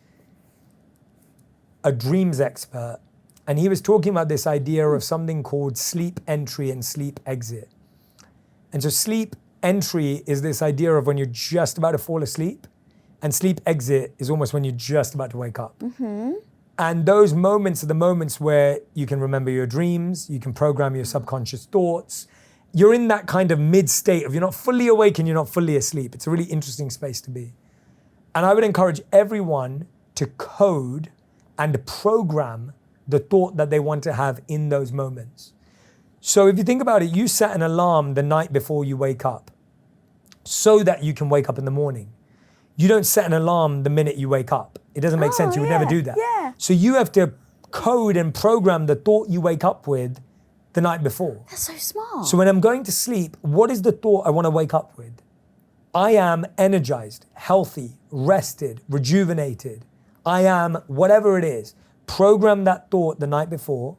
a dreams expert. And he was talking about this idea of something called sleep entry and sleep exit. And so sleep entry is this idea of when you're just about to fall asleep, and sleep exit is almost when you're just about to wake up. And those moments are the moments where you can remember your dreams, you can program your subconscious thoughts. You're in that kind of mid state of you're not fully awake and you're not fully asleep. It's a really interesting space to be. And I would encourage everyone to code and program the thought that they want to have in those moments. So if you think about it, you set an alarm the night before you wake up so that you can wake up in the morning. You don't set an alarm the minute you wake up. It doesn't make sense. You would never do that. Yeah. So you have to code and program the thought you wake up with the night before. That's so smart. So when I'm going to sleep, what is the thought I want to wake up with? I am energized, healthy, rested, rejuvenated. I am whatever it is. Program that thought the night before,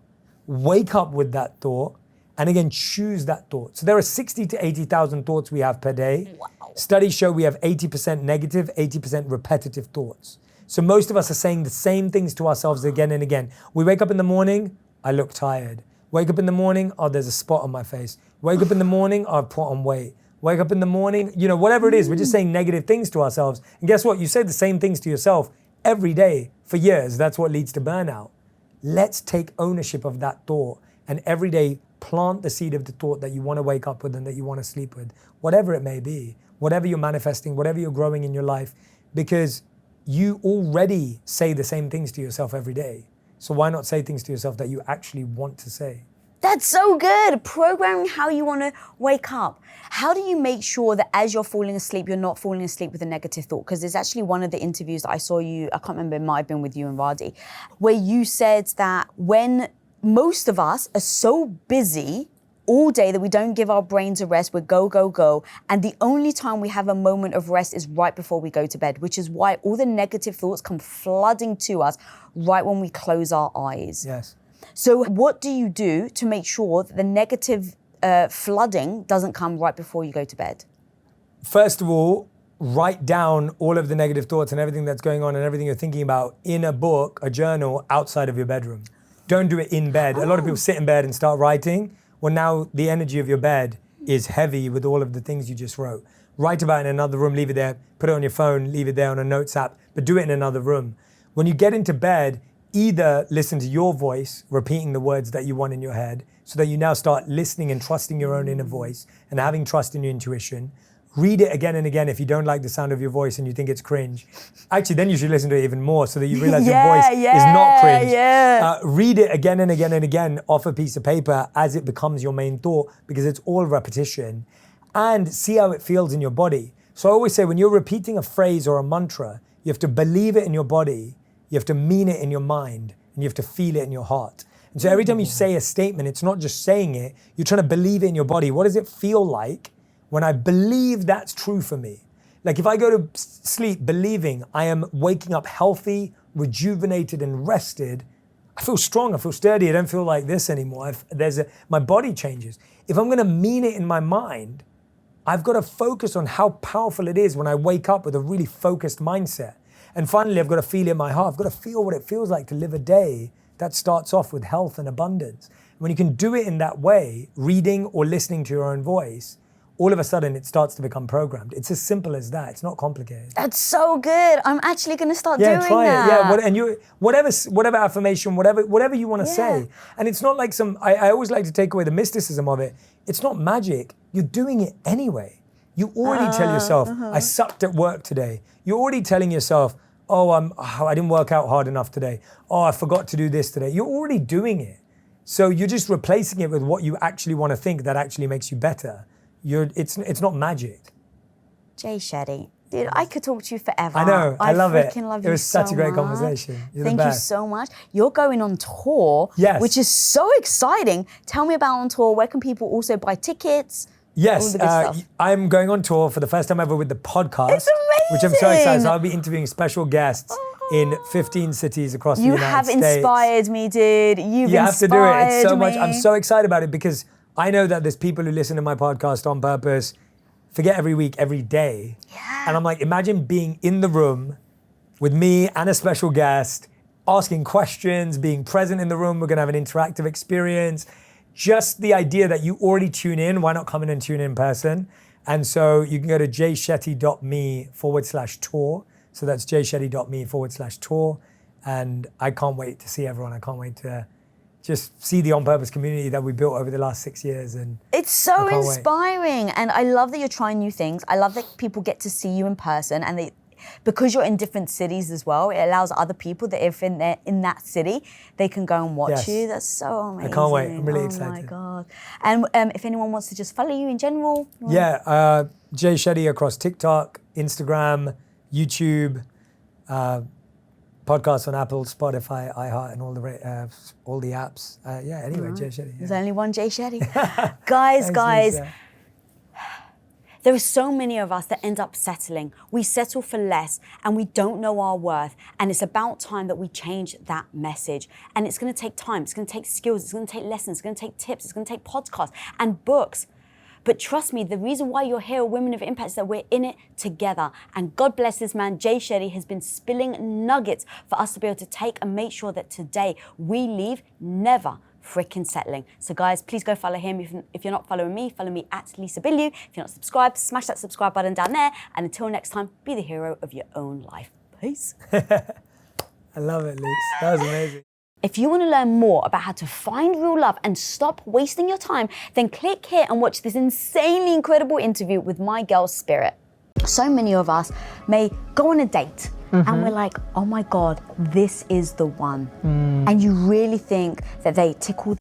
wake up with that thought, and again, choose that thought. So there are 60 to 80,000 thoughts we have per day. Wow. Studies show we have 80% negative, 80% repetitive thoughts. So most of us are saying the same things to ourselves again and again. We wake up in the morning, I look tired. Wake up in the morning, oh, there's a spot on my face. Wake up in the morning, oh, I've put on weight. Wake up in the morning, whatever it is, we're just saying negative things to ourselves. And guess what? You say the same things to yourself every day for years. That's what leads to burnout. Let's take ownership of that thought and every day plant the seed of the thought that you want to wake up with and that you want to sleep with, whatever it may be, whatever you're manifesting, whatever you're growing in your life, because you already say the same things to yourself every day. So why not say things to yourself that you actually want to say? That's so good. Programming how you want to wake up. How do you make sure that as you're falling asleep, you're not falling asleep with a negative thought? Because there's actually one of the interviews that I saw you, I can't remember, it might have been with you and Radhi, where you said that when most of us are so busy all day that we don't give our brains a rest. We're go, go, go. And the only time we have a moment of rest is right before we go to bed, which is why all the negative thoughts come flooding to us right when we close our eyes. Yes. So what do you do to make sure that the negative flooding doesn't come right before you go to bed? First of all, write down all of the negative thoughts and everything that's going on and everything you're thinking about in a book, a journal, outside of your bedroom. Don't do it in bed. A lot of people sit in bed and start writing. Well, now the energy of your bed is heavy with all of the things you just wrote. Write about it in another room, leave it there. Put it on your phone, leave it there on a notes app, but do it in another room. When you get into bed, either listen to your voice, repeating the words that you want in your head, so that you now start listening and trusting your own inner voice and having trust in your intuition. Read it again and again if you don't like the sound of your voice and you think it's cringe. Actually, then you should listen to it even more so that you realize your voice is not cringe. Read it again and again and again off a piece of paper as it becomes your main thought, because it's all repetition, and see how it feels in your body. So I always say, when you're repeating a phrase or a mantra, you have to believe it in your body, you have to mean it in your mind, and you have to feel it in your heart. And so every time you say a statement, it's not just saying it, you're trying to believe it in your body. What does it feel like when I believe that's true for me? Like if I go to sleep believing I am waking up healthy, rejuvenated and rested, I feel strong, I feel sturdy, I don't feel like this anymore. My body changes. If I'm gonna mean it in my mind, I've got to focus on how powerful it is when I wake up with a really focused mindset. And finally, I've got to feel it in my heart. I've got to feel what it feels like to live a day that starts off with health and abundance. When you can do it in that way, reading or listening to your own voice, all of a sudden it starts to become programmed. It's as simple as that. It's not complicated. That's so good. I'm actually going to start doing try that. it. Yeah, whatever affirmation, whatever you want to say. And it's not like I always like to take away the mysticism of it. It's not magic. You're doing it anyway. You already tell yourself, I sucked at work today. You're already telling yourself, I didn't work out hard enough today. Oh, I forgot to do this today. You're already doing it. So you're just replacing it with what you actually want to think that actually makes you better. It's not magic. Jay Shetty, dude, I could talk to you forever. I know, I love it. Love it was such a great conversation. Thank you so much. You're going on tour, which is so exciting. Tell me about on tour. Where can people also buy tickets? Yes, I'm going on tour for the first time ever with the podcast. It's amazing. Which I'm so excited. So I'll be interviewing special guests in 15 cities across the United States. You have inspired me, dude. You have to do it. It's so much. I'm so excited about it because I know that there's people who listen to my podcast on purpose, forget every week, every day. Yeah. And I'm like, imagine being in the room with me and a special guest, asking questions, being present in the room. We're going to have an interactive experience. Just the idea that you already tune in, why not come in and tune in person? And so you can go to jayshetty.me/tour. So that's jayshetty.me/tour. And I can't wait to see everyone. I can't wait to just see the On Purpose community that we built over the last 6 years. And it's so inspiring. And I love that you're trying new things. I love that people get to see you in person, and because you're in different cities as well, it allows other people that if in that city, they can go and watch you. That's so amazing. I can't wait. I'm really excited. Oh my God. And if anyone wants to just follow you in general. Jay Shetty across TikTok, Instagram, YouTube, podcasts on Apple, Spotify, iHeart, and all the apps. Anyway, Jay Shetty. There's only one Jay Shetty. Guys. Lisa. There are so many of us that end up settling. We settle for less and we don't know our worth. And it's about time that we change that message. And it's going to take time. It's going to take skills. It's going to take lessons. It's going to take tips. It's going to take podcasts and books. But trust me, the reason why you're here, Women of Impact, is that we're in it together. And God bless this man, Jay Shetty, has been spilling nuggets for us to be able to take and make sure that today we leave never freaking settling. So guys, please go follow him. If you're not following me, follow me at Lisa Bilyeu. If you're not subscribed, smash that subscribe button down there. And until next time, be the hero of your own life. Peace. I love it, Lisa. That was amazing. If you want to learn more about how to find real love and stop wasting your time, then click here and watch this insanely incredible interview with my girl Spirit. So many of us may go on a date and we're like, oh my God, this is the one. And you really think that they tick all the